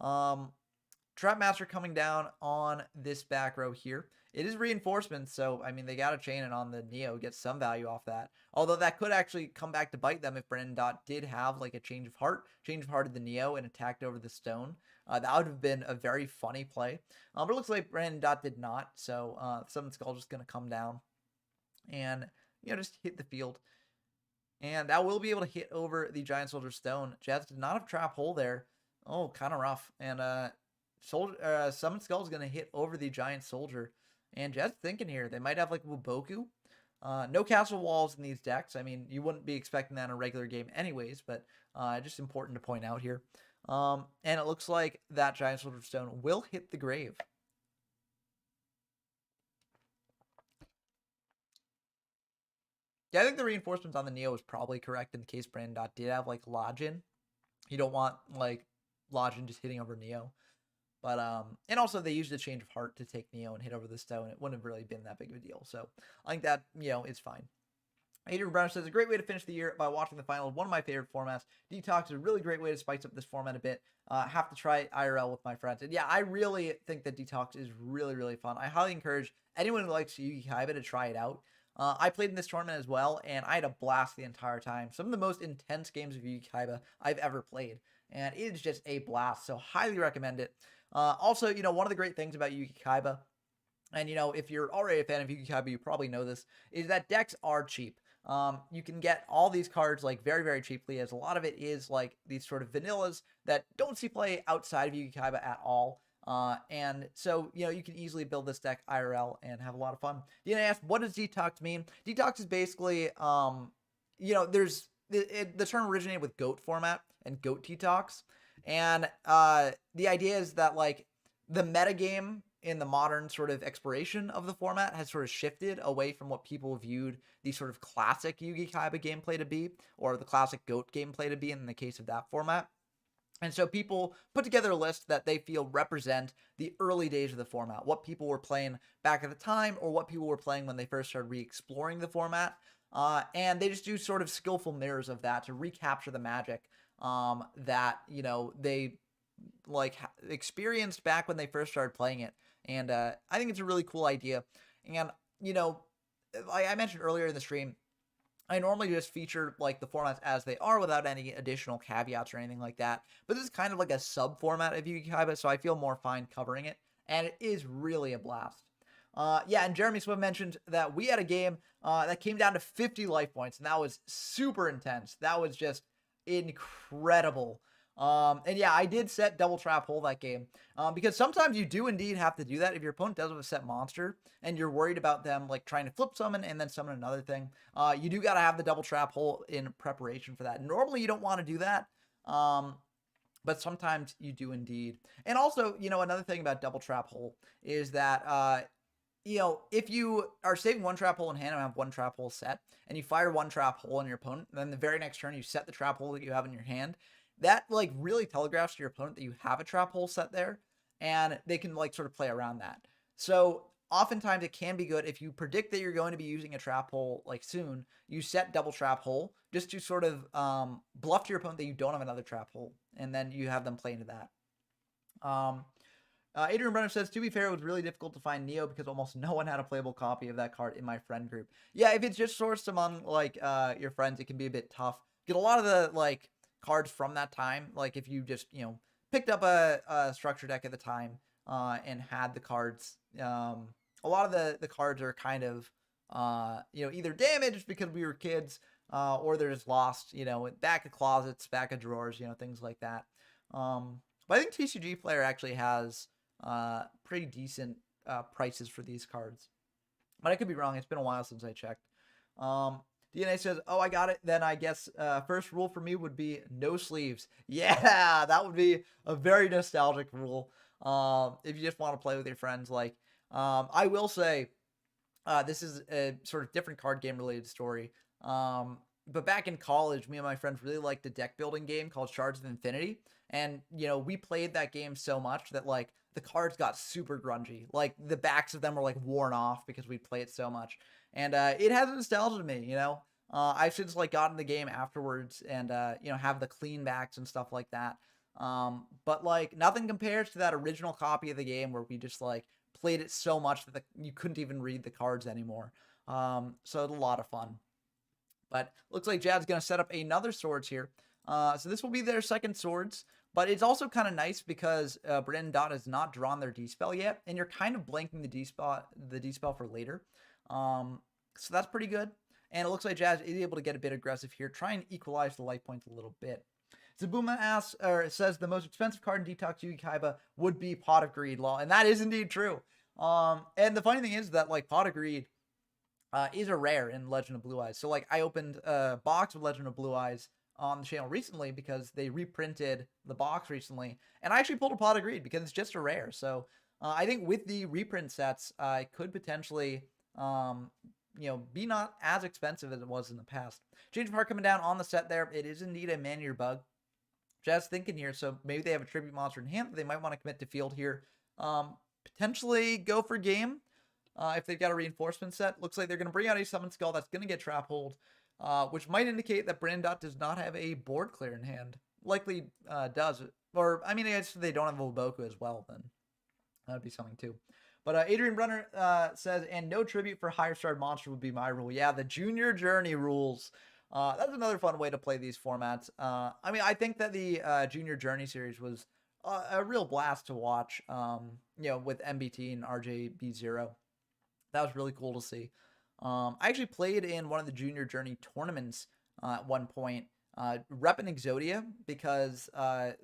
Trapmaster coming down on this back row here. It is reinforcements, so, I mean, they got to chain it on the Neo, get some value off that. Although that could actually come back to bite them if Brandon Dot did have, like, a change of hearted the Neo and attacked over the stone. That would have been a very funny play. But it looks like Brandon Dot did not, so Summon Skull just going to come down and, just hit the field. And that will be able to hit over the Giant Soldier Stone. Jazz did not have Trap Hole there. Oh, kind of rough. And Summon Skull is going to hit over the Giant Soldier. And Jazz thinking here, they might have like Wuboku. No castle walls in these decks. I mean, you wouldn't be expecting that in a regular game anyways, but just important to point out here. And it looks like that Giant Soldier Stone will hit the grave. Yeah, I think the reinforcements on the Neo is probably correct in the case Brandon Dot did have like Lodgin. You don't want like Lodgin just hitting over Neo. But, and also they used a change of heart to take Neo and hit over the stone. It wouldn't have really been that big of a deal. So I think that, it's fine. Adrian Brown says, a great way to finish the year by watching the final of one of my favorite formats. Detox is a really great way to spice up this format a bit. Have to try IRL with my friends. And yeah, I really think that Detox is really, really fun. I highly encourage anyone who likes Yugi-Kaiba to try it out. I played in this tournament as well, and I had a blast the entire time. Some of the most intense games of Yugi-Kaiba I've ever played. And it is just a blast, so highly recommend it. Also, one of the great things about Yugi-Kaiba, and if you're already a fan of Yugi-Kaiba, you probably know this, is that decks are cheap. You can get all these cards like very, very cheaply, as a lot of it is like these sort of vanillas that don't see play outside of Yugi-Kaiba at all. And so, you can easily build this deck IRL and have a lot of fun. DNA asked, what does Detox mean? Detox is basically, there's the term originated with GOAT format and GOAT Detox. And the idea is that like the metagame in the modern sort of exploration of the format has sort of shifted away from what people viewed the sort of classic Yugi-Kaiba gameplay to be, or the classic GOAT gameplay to be in the case of that format. And so people put together a list that they feel represent the early days of the format, what people were playing back at the time, or what people were playing when they first started re-exploring the format. And they just do sort of skillful mirrors of that to recapture the magic that, they like experienced back when they first started playing it. And I think it's a really cool idea. And, like I mentioned earlier in the stream, I normally just feature like the formats as they are without any additional caveats or anything like that. But this is kind of like a sub format of Yugi-Kaiba, so I feel more fine covering it. And it is really a blast. Yeah, and Jeremy Swim mentioned that we had a game that came down to 50 life points, and that was super intense. That was just incredible. And yeah, I did set double trap hole that game, because sometimes you do indeed have to do that if your opponent does have a set monster and you're worried about them like trying to flip summon and then summon another thing. You do got to have the double trap hole in preparation for that. Normally you don't want to do that. But sometimes you do indeed. And also, another thing about double trap hole is that, if you are saving one trap hole in hand and have one trap hole set, and you fire one trap hole on your opponent, and then the very next turn you set the trap hole that you have in your hand, that like really telegraphs to your opponent that you have a trap hole set there, and they can like sort of play around that. So oftentimes it can be good if you predict that you're going to be using a trap hole like soon, you set double trap hole just to sort of bluff to your opponent that you don't have another trap hole, and then you have them play into that. Adrian Brenner says, to be fair, it was really difficult to find Neo because almost no one had a playable copy of that card in my friend group. Yeah, if it's just sourced among like your friends, it can be a bit tough. Get a lot of the like cards from that time, like if you just picked up a structure deck at the time and had the cards, a lot of the cards are kind of either damaged because we were kids, or they're just lost, back of closets, back of drawers, things like that. But I think TCG Player actually has pretty decent prices for these cards, but I could be wrong. It's been a while since I checked. DNA says, oh, I got it. Then I guess first rule for me would be no sleeves. Yeah, that would be a very nostalgic rule. If you just want to play with your friends. Like, I will say, this is a sort of different card game related story. But back in college, me and my friends really liked a deck building game called Shards of Infinity. And, we played that game so much that like the cards got super grungy. Like the backs of them were like worn off because we played it so much. And it has nostalgia to me, I've since like gotten the game afterwards and, have the clean backs and stuff like that. But like nothing compares to that original copy of the game where we just like played it so much that you couldn't even read the cards anymore. So it's a lot of fun. But looks like Jad's going to set up another swords here. So this will be their second swords. But it's also kind of nice because Brandon Dot has not drawn their D-Spell yet. And you're kind of blanking the D-Spell for later. So that's pretty good. And it looks like Jazz is able to get a bit aggressive here. Try and equalize the life points a little bit. Zabuma asks, or says the most expensive card in Detox Yugi-Kaiba would be Pot of Greed. Lol. And that is indeed true. And the funny thing is that like Pot of Greed is a rare in Legend of Blue Eyes. So like I opened a box of Legend of Blue Eyes on the channel recently because they reprinted the box recently. And I actually pulled a Pot of Greed because it's just a rare. So I think with the reprint sets, it could potentially be not as expensive as it was in the past. Change of Heart coming down on the set there. It is indeed a Man-Eater Bug. Just thinking here, so maybe they have a tribute monster in hand that they might want to commit to field here. Potentially go for game. if they've got a reinforcement set. Looks like they're going to bring out a Summon Skull that's going to get Trap Hold, which might indicate that Brandon Dot does not have a board clear in hand. Likely does. Or, I mean, I guess they don't have Volboku as well, then. That would be something, too. But Adrian Brunner says, and no tribute for higher starred monster would be my rule. Yeah, the Junior Journey rules. That's another fun way to play these formats. I mean, I think that the Junior Journey series was a real blast to watch, with MBT and RJB0. That was really cool to see. I actually played in one of the Junior Journey tournaments at one point, repping Exodia, because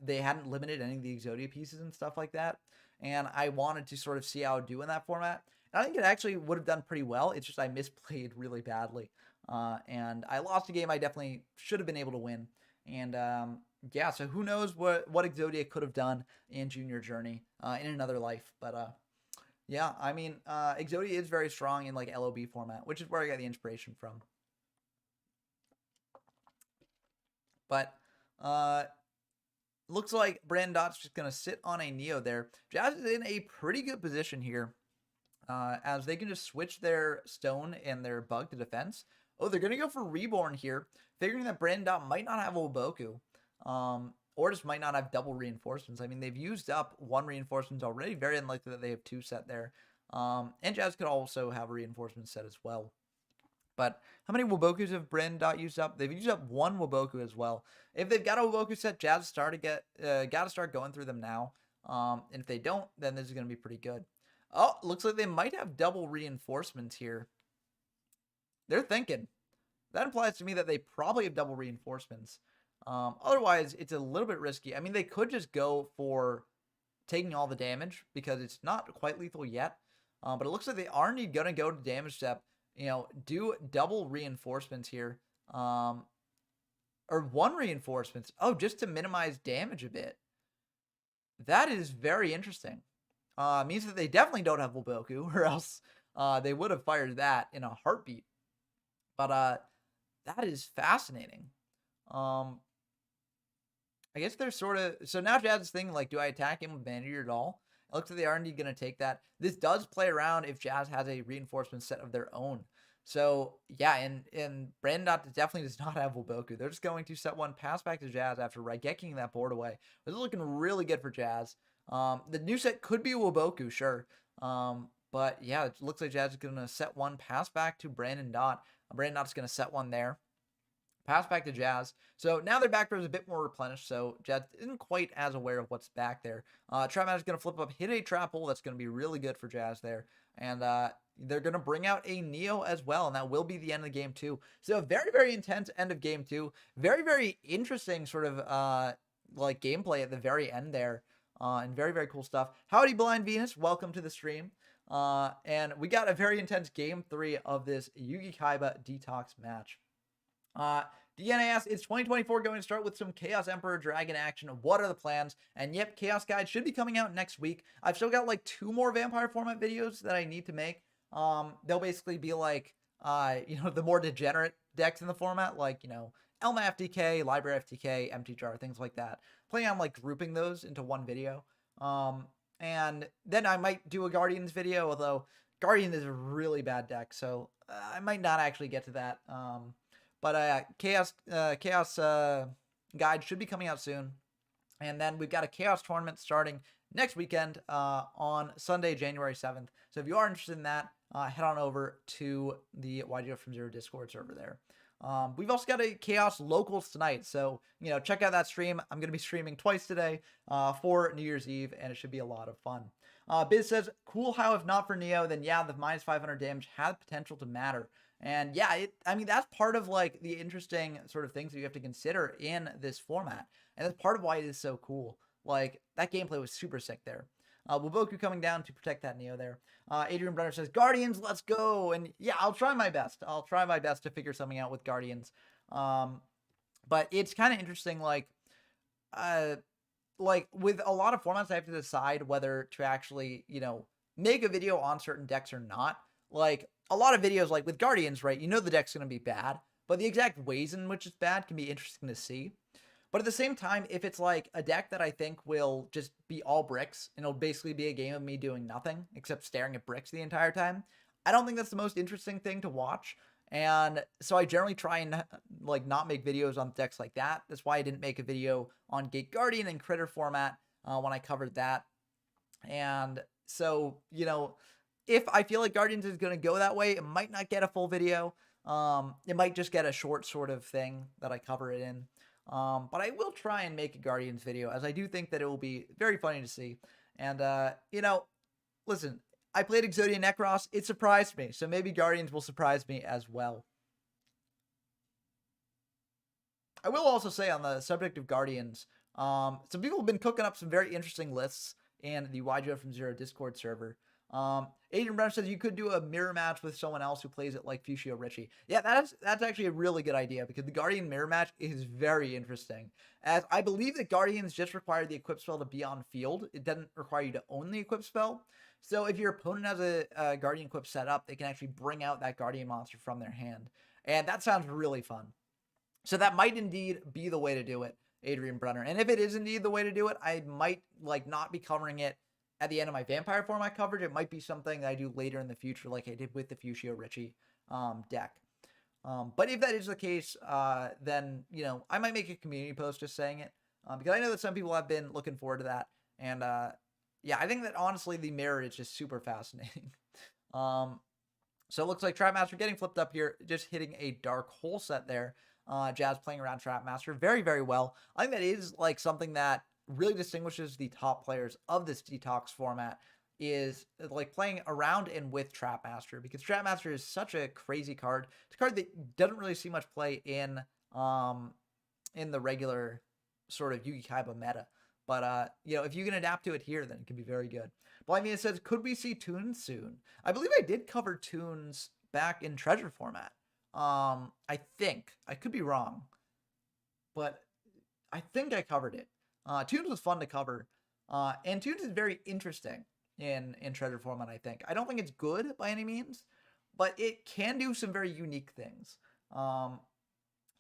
they hadn't limited any of the Exodia pieces and stuff like that. And I wanted to sort of see how it would do in that format. And I think it actually would have done pretty well. It's just I misplayed really badly. And I lost a game I definitely should have been able to win. And yeah, so who knows what Exodia could have done in Junior Journey in another life. But yeah, I mean, Exodia is very strong in like LOB format, which is where I got the inspiration from. But looks like Brandon Dot's just going to sit on a Neo there. Jazz is in a pretty good position here, as they can just switch their Stone and their Bug to defense. Oh, they're going to go for Reborn here, figuring that Brandon Dot might not have Oboku, or just might not have double reinforcements. I mean, they've used up one reinforcement already. Very unlikely that they have two set there. And Jazz could also have a reinforcement set as well. But how many Wobokus have Brandon Dot used up? They've used up one Woboku as well. If they've got a Woboku set, Jazz got to start going through them now. And if they don't, then this is going to be pretty good. Oh, looks like they might have double reinforcements here. They're thinking. That implies to me that they probably have double reinforcements. Otherwise, it's a little bit risky. I mean, they could just go for taking all the damage because it's not quite lethal yet. But it looks like they are indeed going to go to damage step. Do double reinforcements here. Or one reinforcements. Oh, just to minimize damage a bit. That is very interesting. Means that they definitely don't have Woboku, or else they would have fired that in a heartbeat. But that is fascinating. I guess they're sort of... So now Jazz is thinking, like, do I attack him with Vanity or Doll? It looks like they aren't going to take that. This does play around if Jazz has a reinforcement set of their own. So, yeah, and Brandon Dot definitely does not have Woboku. They're just going to set one pass back to Jazz after Raigeking that board away. This is looking really good for Jazz. The new set could be Woboku, sure. But, yeah, it looks like Jazz is going to set one pass back to Brandon Dot. Brandon Dot's going to set one there. Pass back to Jazz. So now their back row is a bit more replenished, so Jazz isn't quite as aware of what's back there. Trap Master is going to flip up, hit a trap hole. That's going to be really good for Jazz there. And they're going to bring out a Neo as well, and that will be the end of the game too. So a very, very intense end of game two. Very, very interesting sort of like gameplay at the very end there. And very, very cool stuff. Howdy, Blind Venus. Welcome to the stream. And we got a very intense game three of this Yugi-Kaiba Detox match. DNA asks, is 2024 going to start with some Chaos Emperor Dragon action? What are the plans? And yep, Chaos Guide should be coming out next week. I've still got like 2 more Vampire format videos that I need to make. They'll basically be like, the more degenerate decks in the format, like, Elma FTK, Library FTK, Empty Jar, things like that. Planning on like grouping those into one video. And then I might do a Guardians video, although Guardian is a really bad deck, so I might not actually get to that. But Chaos Guide should be coming out soon. And then we've got a Chaos tournament starting next weekend on Sunday, January 7th. So if you are interested in that, head on over to the YGO from Zero Discord server there. We've also got a Chaos Locals tonight. So, check out that stream. I'm going to be streaming twice today for New Year's Eve, and it should be a lot of fun. Biz says, cool how if not for Neo, then yeah, the minus 500 damage has potential to matter. And yeah, that's part of like the interesting sort of things that you have to consider in this format. And that's part of why it is so cool. Like, that gameplay was super sick there. Woboku coming down to protect that Neo there. Adrian Brenner says, Guardians, let's go. And yeah, I'll try my best. I'll try my best to figure something out with Guardians. But it's kind of interesting, like with a lot of formats, I have to decide whether to actually, make a video on certain decks or not. Like, a lot of videos, like with Guardians, right, the deck's going to be bad, but the exact ways in which it's bad can be interesting to see. But at the same time, if it's like a deck that I think will just be all bricks and it'll basically be a game of me doing nothing except staring at bricks the entire time, I don't think that's the most interesting thing to watch. And so I generally try and like not make videos on decks like that. That's why I didn't make a video on Gate Guardian and Critter format when I covered that. And so, you know, if I feel like Guardians is going to go that way, it might not get a full video. It might just get a short sort of thing that I cover it in. But I will try and make a Guardians video, as I do think that it will be very funny to see. And, you know, listen, I played Exodia Necros. It surprised me. So maybe Guardians will surprise me as well. I will also say on the subject of Guardians, some people have been cooking up some very interesting lists in the YGO from Zero Discord server. Adrian Brenner says you could do a mirror match with someone else who plays it like Fushio Richie. Yeah, that's actually a really good idea, because the Guardian mirror match is very interesting. As I believe that Guardians just require the equip spell to be on field. It doesn't require you to own the equip spell. So if your opponent has a Guardian equip set up, they can actually bring out that Guardian monster from their hand. And that sounds really fun. So that might indeed be the way to do it, Adrian Brenner. And if it is indeed the way to do it, I might like not be covering it at the end of my vampire format coverage. It might be something that I do later in the future, like I did with the Fushio Richie deck. But if that is the case, then, you know, I might make a community post just saying it, because I know that some people have been looking forward to that. And yeah, I think that honestly the mirror is just super fascinating. So it looks like Trapmaster getting flipped up here, just hitting a dark hole set there. Jazz playing around Trapmaster very, very well. I think that is like something that really distinguishes the top players of this Detox format, is like playing around and with Trapmaster, because Trapmaster is such a crazy card. It's a card that doesn't really see much play in the regular sort of Yugi-Kaiba meta. But, you know, if you can adapt to it here, then it can be very good. Blind Media says, could we see Tunes soon? I believe I did cover Tunes back in Treasure format. I think. I could be wrong. But I think I covered it. Tunes was fun to cover. And Tunes is very interesting in Treasure format, I think. I don't think it's good by any means, but it can do some very unique things. So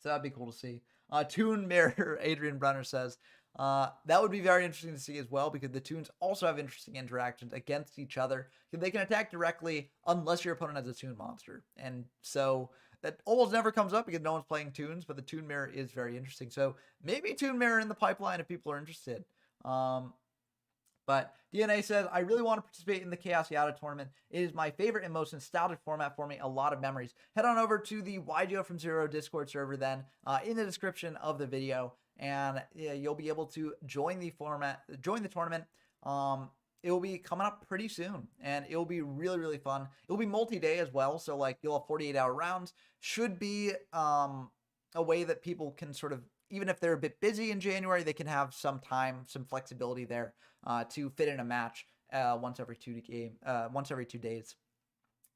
that'd be cool to see. Tune Mirror, Adrian Brunner says, that would be very interesting to see as well, because the Tunes also have interesting interactions against each other. They can attack directly unless your opponent has a Tune monster. And so that almost never comes up because no one's playing Tunes, but the Tune Mirror is very interesting. So maybe Tune Mirror in the pipeline if people are interested. But DNA says, I really want to participate in the Chaos Yada tournament. It is my favorite and most nostalgic format for me. A lot of memories. Head on over to the YGO from Zero Discord server then, in the description of the video. And yeah, you'll be able to join the tournament. It will be coming up pretty soon, and it will be really, really fun. It will be multi-day as well, so like you'll have 48-hour rounds. Should be a way that people can sort of, even if they're a bit busy in January, they can have some time, some flexibility there to fit in a match once every 2 days.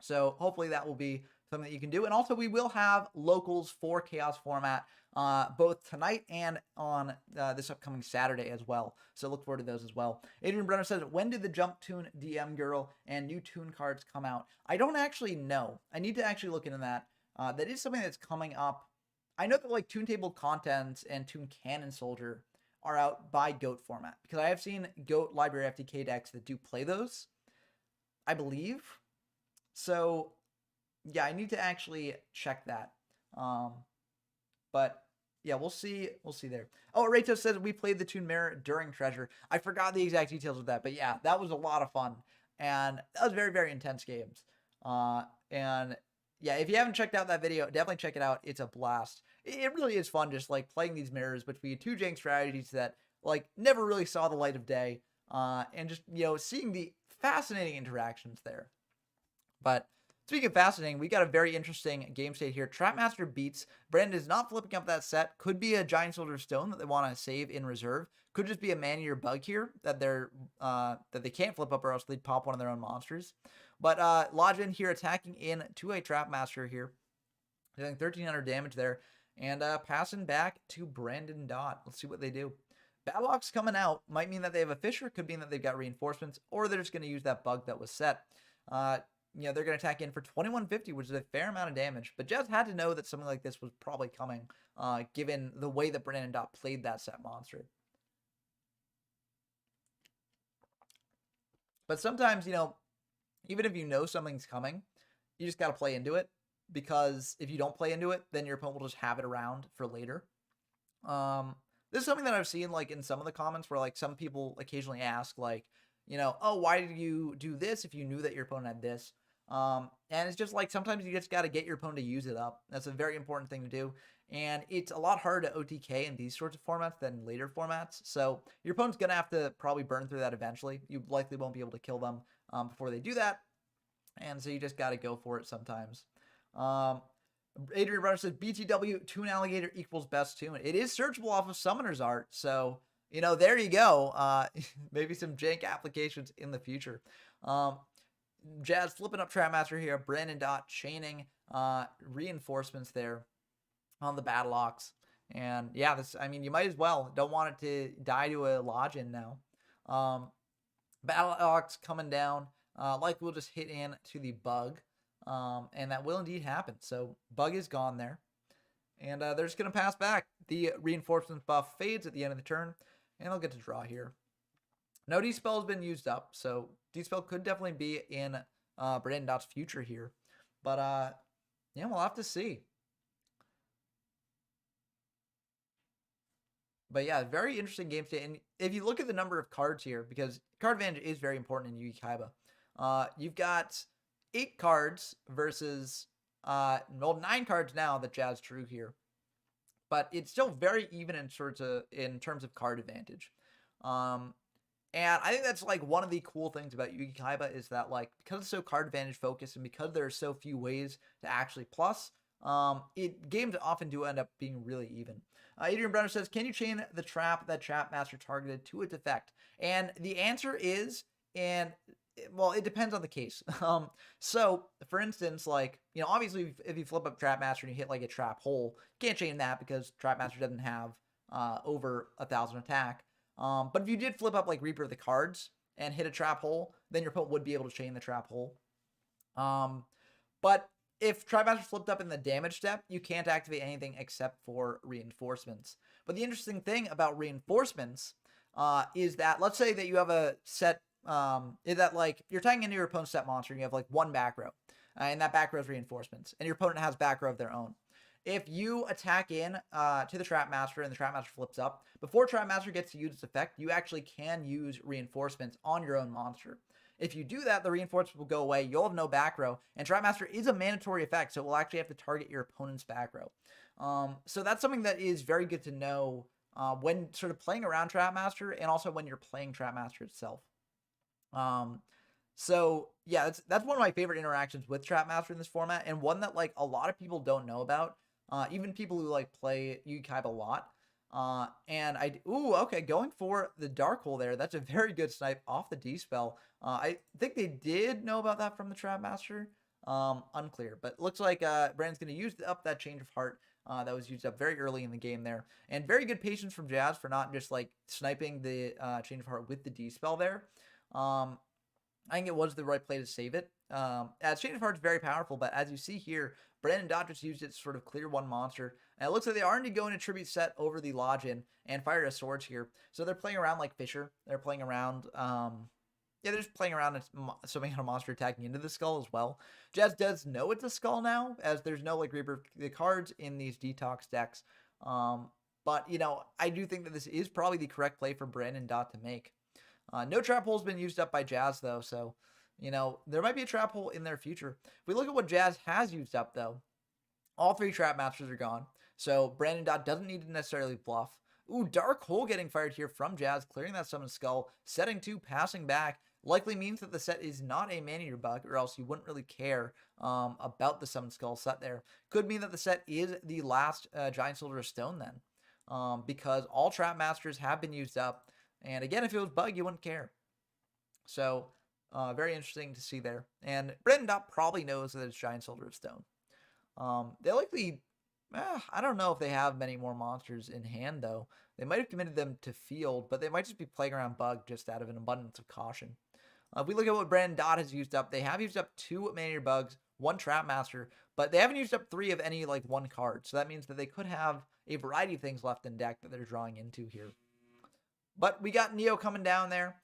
So hopefully that will be something that you can do. And also we will have locals for Chaos format both tonight and on this upcoming Saturday as well. So look forward to those as well. Adrian Brenner says, when did the Jump Tune DM Girl and new Tune cards come out? I don't actually know. I need to actually look into that. That is something that's coming up. I know that like Tune Table Contents and Tune Cannon Soldier are out by GOAT format, because I have seen GOAT Library FTK decks that do play those, I believe. So yeah, I need to actually check that. But yeah, we'll see. We'll see there. Oh, Rachel says we played the Tune Mirror during Treasure. I forgot the exact details of that, but yeah, that was a lot of fun, and that was very, very intense games. And yeah, if you haven't checked out that video, definitely check it out. It's a blast. It really is fun, just like playing these mirrors between two jank strategies that like never really saw the light of day, and just, you know, seeing the fascinating interactions there. But speaking of fascinating, we got a very interesting game state here. Trapmaster beats. Brandon is not flipping up that set. Could be a Giant Soldier Stone that they want to save in reserve. Could just be a man-eater bug here that they can't flip up, or else they'd pop one of their own monsters. But Lodgin here attacking in to a Trapmaster here, doing 1,300 damage there, and passing back to Brandon Dot. Let's see what they do. Badlock's coming out might mean that they have a Fisher. Could mean that they've got reinforcements, or they're just going to use that bug that was set. they're going to attack in for 2150, which is a fair amount of damage. But Jazz had to know that something like this was probably coming, given the way that Brandon Dot played that set monster. But sometimes, even if you know something's coming, you just got to play into it, because if you don't play into it, then your opponent will just have it around for later. This is something that I've seen like in some of the comments where like some people occasionally ask like, oh, why did you do this if you knew that your opponent had this? And it's just like sometimes you just got to get your opponent to use it up. That's a very important thing to do. And it's a lot harder to OTK in these sorts of formats than later formats. So your opponent's going to have to probably burn through that eventually. You likely won't be able to kill them before they do that. And so you just got to go for it sometimes. Adrian Runner says, BTW, Toon Alligator equals best Toon. It is searchable off of Summoner's Art. So, there you go. Maybe some jank applications in the future. Jazz flipping up Trapmaster here. Brandon Dot chaining reinforcements there on the Battle Ox. And yeah, you might as well. Don't want it to die to a Lodgin now. Battle Ox coming down. Like we'll just hit in to the Bug. And that will indeed happen. So Bug is gone there. And they're just going to pass back. The reinforcements buff fades at the end of the turn. And they'll get to draw here. No D-Spell has been used up. So D-Spell could definitely be in Brandon Dot's future here. But yeah, we'll have to see. But yeah, very interesting game state. And if you look at the number of cards here, because card advantage is very important in Yugi-Kaiba. You've got 8 cards versus 9 cards now that Jazz drew here, but it's still very even in terms of card advantage. And I think that's like one of the cool things about Yugi-Kaiba is that like because it's so card advantage focused and because there are so few ways to actually plus, games often do end up being really even. Adrian Brenner says, can you chain the trap that Trapmaster targeted to its effect? And the answer is, well, it depends on the case. So, for instance, like, obviously, if you flip up Trapmaster and you hit, like, a trap hole, you can't chain that because Trapmaster doesn't have over 1,000 attack. But if you did flip up, like, Reaper of the Cards and hit a trap hole, then your opponent would be able to chain the trap hole. But if Trapmaster flipped up in the damage step, you can't activate anything except for reinforcements. But the interesting thing about reinforcements is that, let's say that you have a set is that like you're tagging into your opponent's set monster and you have like one back row, and that back row is reinforcements, and your opponent has back row of their own. If you attack in to the Trapmaster and the Trapmaster flips up, before Trapmaster gets to use its effect, you actually can use reinforcements on your own monster. If you do that, the reinforcements will go away, you'll have no back row, and Trapmaster is a mandatory effect, so it will actually have to target your opponent's back row. So that's something that is very good to know when sort of playing around Trapmaster, and also when you're playing Trapmaster itself. So yeah, that's one of my favorite interactions with Trapmaster in this format, and one that like a lot of people don't know about, even people who like play Yugi-Kaiba a lot. And okay, going for the Dark Hole there. That's a very good snipe off the D-Spell. I think they did know about that from the Trapmaster. Unclear, but looks like Brandon's going to use up that Change of Heart that was used up very early in the game there. And very good patience from Jazz for not just like sniping the Change of Heart with the D-Spell there. I think it was the right play to save it. As Change of Heart is very powerful, but as you see here, Brandon Dot just used it to sort of clear one monster. And it looks like they are indeed going to tribute set over the Lodgin and Fire of Swords here. So they're playing around like Fisher. They're playing around, they're just playing around and assuming a monster attacking into the skull as well. Jazz does know it's a skull now, as there's no like Reaper the cards in these Detox decks. But, I do think that this is probably the correct play for Brandon Dot to make. No trap hole's been used up by Jazz, though, so, there might be a trap hole in their future. If we look at what Jazz has used up, though, all 3 Trapmasters are gone, so Brandon Dot doesn't need to necessarily bluff. Ooh, Dark Hole getting fired here from Jazz, clearing that Summon Skull, setting 2, passing back, likely means that the set is not a Man-Eater bug, or else you wouldn't really care about the Summon Skull set there. Could mean that the set is the last Giant Soldier of Stone, then, because all Trapmasters have been used up. And again, if it was Bug, you wouldn't care. So, very interesting to see there. And Brandon Dot probably knows that it's Giant Soldier of Stone. They likely, I don't know if they have many more monsters in hand, though. They might have committed them to field, but they might just be playing around Bug just out of an abundance of caution. If we look at what Brandon Dot has used up, they have used up 2 Maneater Bugs, 1 Trap Master, but they haven't used up 3 of any like 1 card. So that means that they could have a variety of things left in deck that they're drawing into here. But we got Neo coming down there.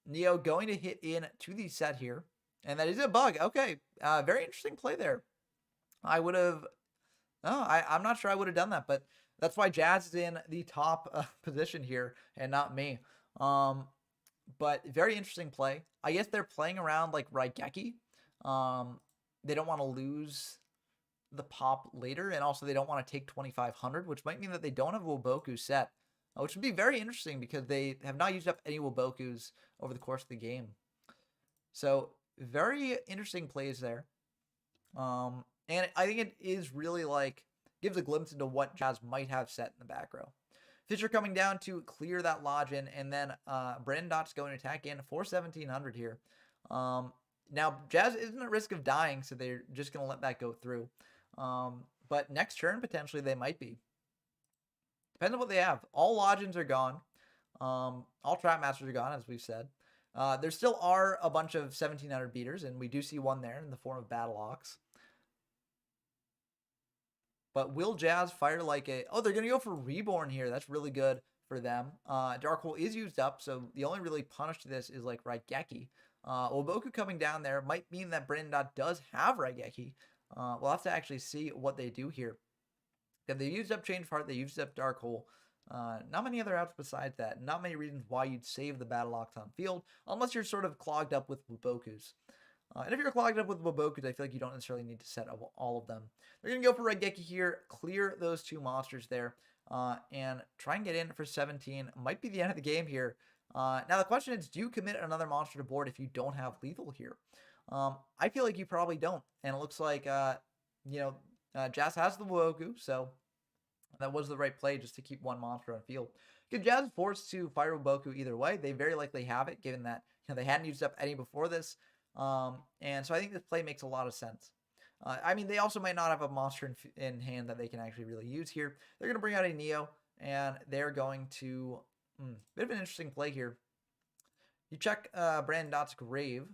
Neo going to hit in to the set here. And that is a bug. Okay. Very interesting play there. I would have... Oh, I'm not sure I would have done that, but that's why Jazz is in the top position here and not me. But very interesting play. I guess they're playing around like Raigeki. They don't want to lose the pop later, and also they don't want to take 2,500, which might mean that they don't have a Woboku set, which would be very interesting because they have not used up any Wobokus over the course of the game. So very interesting plays there. And I think it is really like gives a glimpse into what Jazz might have set in the back row. Fisher coming down to clear that lodge in, and then Brandon Dot's going to attack in for 1,700 here. Now, Jazz isn't at risk of dying, so they're just going to let that go through. But next turn, potentially, they might be. Depends on what they have. All Lodgins are gone. All Trap Masters are gone, as we've said. There still are a bunch of 1,700 beaters, and we do see one there in the form of Battle Ox. But will Jazz fire like a... Oh, they're going to go for Reborn here. That's really good for them. Dark Hole is used up, so the only really punish to this is like Raigeki. Woboku coming down there might mean that Brandon Dot does have Raigeki. We'll have to actually see what they do here. If they used up Change of Heart, they used up Dark Hole. Not many other outs besides that. Not many reasons why you'd save the Battle Ox on field, unless you're sort of clogged up with Wobokus. And if you're clogged up with Wobokus, I feel like you don't necessarily need to set up all of them. They're going to go for Raigeki here, clear those 2 monsters there, and try and get in for 17. Might be the end of the game here. Now the question is, do you commit another monster to board if you don't have lethal here? I feel like you probably don't. And it looks like, Jazz has the Woboku, so that was the right play just to keep 1 monster on field. Because Jazz is forced to fire Woboku either way. They very likely have it, given that they hadn't used up any before this. And so I think this play makes a lot of sense. I mean, they also might not have a monster in hand that they can actually really use here. They're going to bring out a Neo, and they're going to... bit of an interesting play here. You check Brandon Dot's grave.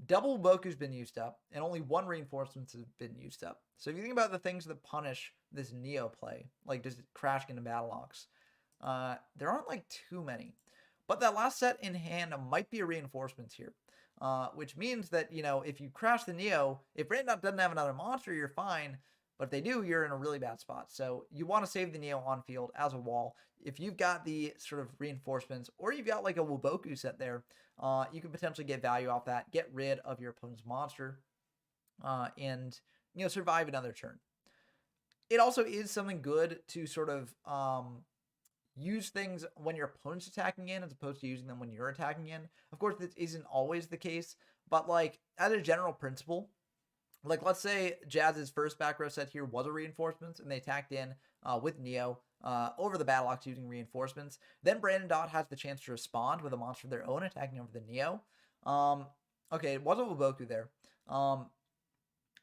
Double Woboku's been used up, and only 1 reinforcement has been used up. So if you think about the things that punish this Neo play, like just crashing into Battle Ox, there aren't like too many. But that last set in hand might be a reinforcements here. Which means that, if you crash the Neo, if Brandon Dot doesn't have another monster, you're fine. But if they do, you're in a really bad spot. So you want to save the Neo on field as a wall. If you've got the sort of reinforcements, or you've got like a Woboku set there, you can potentially get value off that, get rid of your opponent's monster, and survive another turn. It also is something good to sort of use things when your opponent's attacking in as opposed to using them when you're attacking in. Of course, this isn't always the case, but like as a general principle, like let's say Jazz's first back row set here was a reinforcements and they attacked in with Neo over the Battle Ox using reinforcements. Then Brandon Dot has the chance to respond with a monster of their own attacking over the Neo. Okay, it was a Woboku there.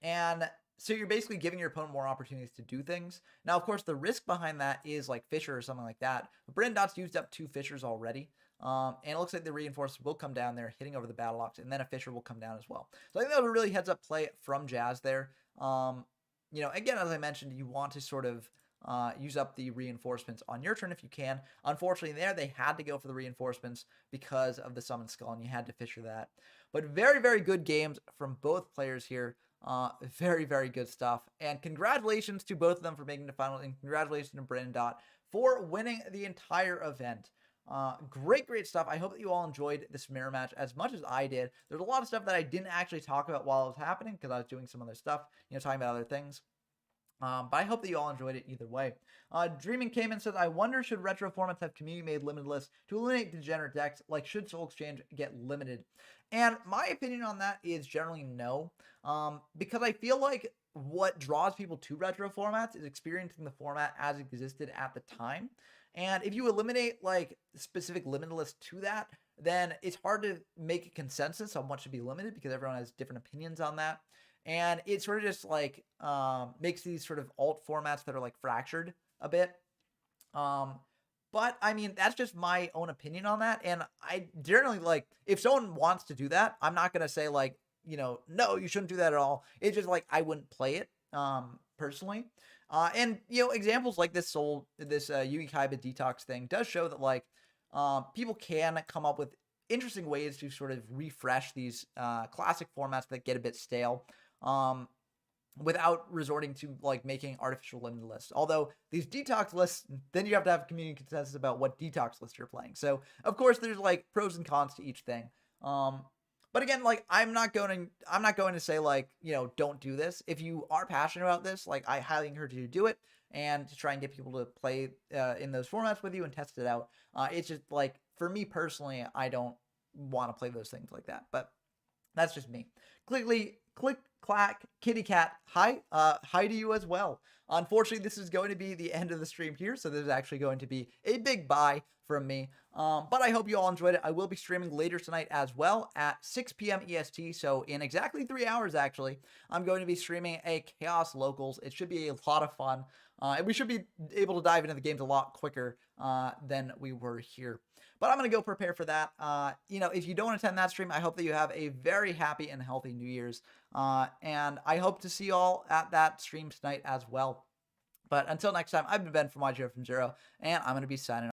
And so you're basically giving your opponent more opportunities to do things. Now, of course, the risk behind that is like Fisher or something like that. But Brandon Dot's used up 2 Fishers already. And it looks like the reinforcements will come down there, hitting over the Battle Ox, and then a Fisher will come down as well. So I think that was a really heads-up play from Jazz there. Again, as I mentioned, you want to sort of use up the reinforcements on your turn if you can. Unfortunately, there they had to go for the reinforcements because of the Summon Skull, and you had to Fisher that. But very, very good games from both players here. Very, very good stuff. And congratulations to both of them for making the final, and congratulations to Brandon Dot for winning the entire event. Great stuff. I hope that you all enjoyed this mirror match as much as I did. There's a lot of stuff that I didn't actually talk about while it was happening because I was doing some other stuff, talking about other things. But I hope that you all enjoyed it either way. Dreaming came and says, I wonder should retro formats have community-made limited lists to eliminate degenerate decks? Like, should Soul Exchange get limited? And my opinion on that is generally no. Because I feel like what draws people to retro formats is experiencing the format as it existed at the time. And if you eliminate, like, specific limited lists to that, then it's hard to make a consensus on what should be limited because everyone has different opinions on that. And it sort of just like makes these sort of alt formats that are like fractured a bit. But I mean, that's just my own opinion on that. And I generally like if someone wants to do that, I'm not gonna say like, no, you shouldn't do that at all. It's just like I wouldn't play it personally. And examples like this Yugi-Kaiba detox thing does show that like people can come up with interesting ways to sort of refresh these classic formats that get a bit stale. Without resorting to like making artificial limited lists. Although these detox lists, then you have to have community consensus about what detox list you're playing. So of course there's like pros and cons to each thing. But again, like I'm not going to say like, don't do this. If you are passionate about this, like I highly encourage you to do it and to try and get people to play in those formats with you and test it out. It's just like for me personally, I don't want to play those things like that. But that's just me. Click, clack, kitty cat. Hi, hi to you as well. Unfortunately, this is going to be the end of the stream here, so this is actually going to be a big bye from me. But I hope you all enjoyed it. I will be streaming later tonight as well at 6 p.m. EST, so in exactly 3 hours, actually, I'm going to be streaming a Chaos Locals. It should be a lot of fun, and we should be able to dive into the games a lot quicker than we were here. But I'm going to go prepare for that. If you don't attend that stream, I hope that you have a very happy and healthy New Year's. And I hope to see you all at that stream tonight as well. But until next time, I've been Ben from YGO from Zero, and I'm going to be signing off.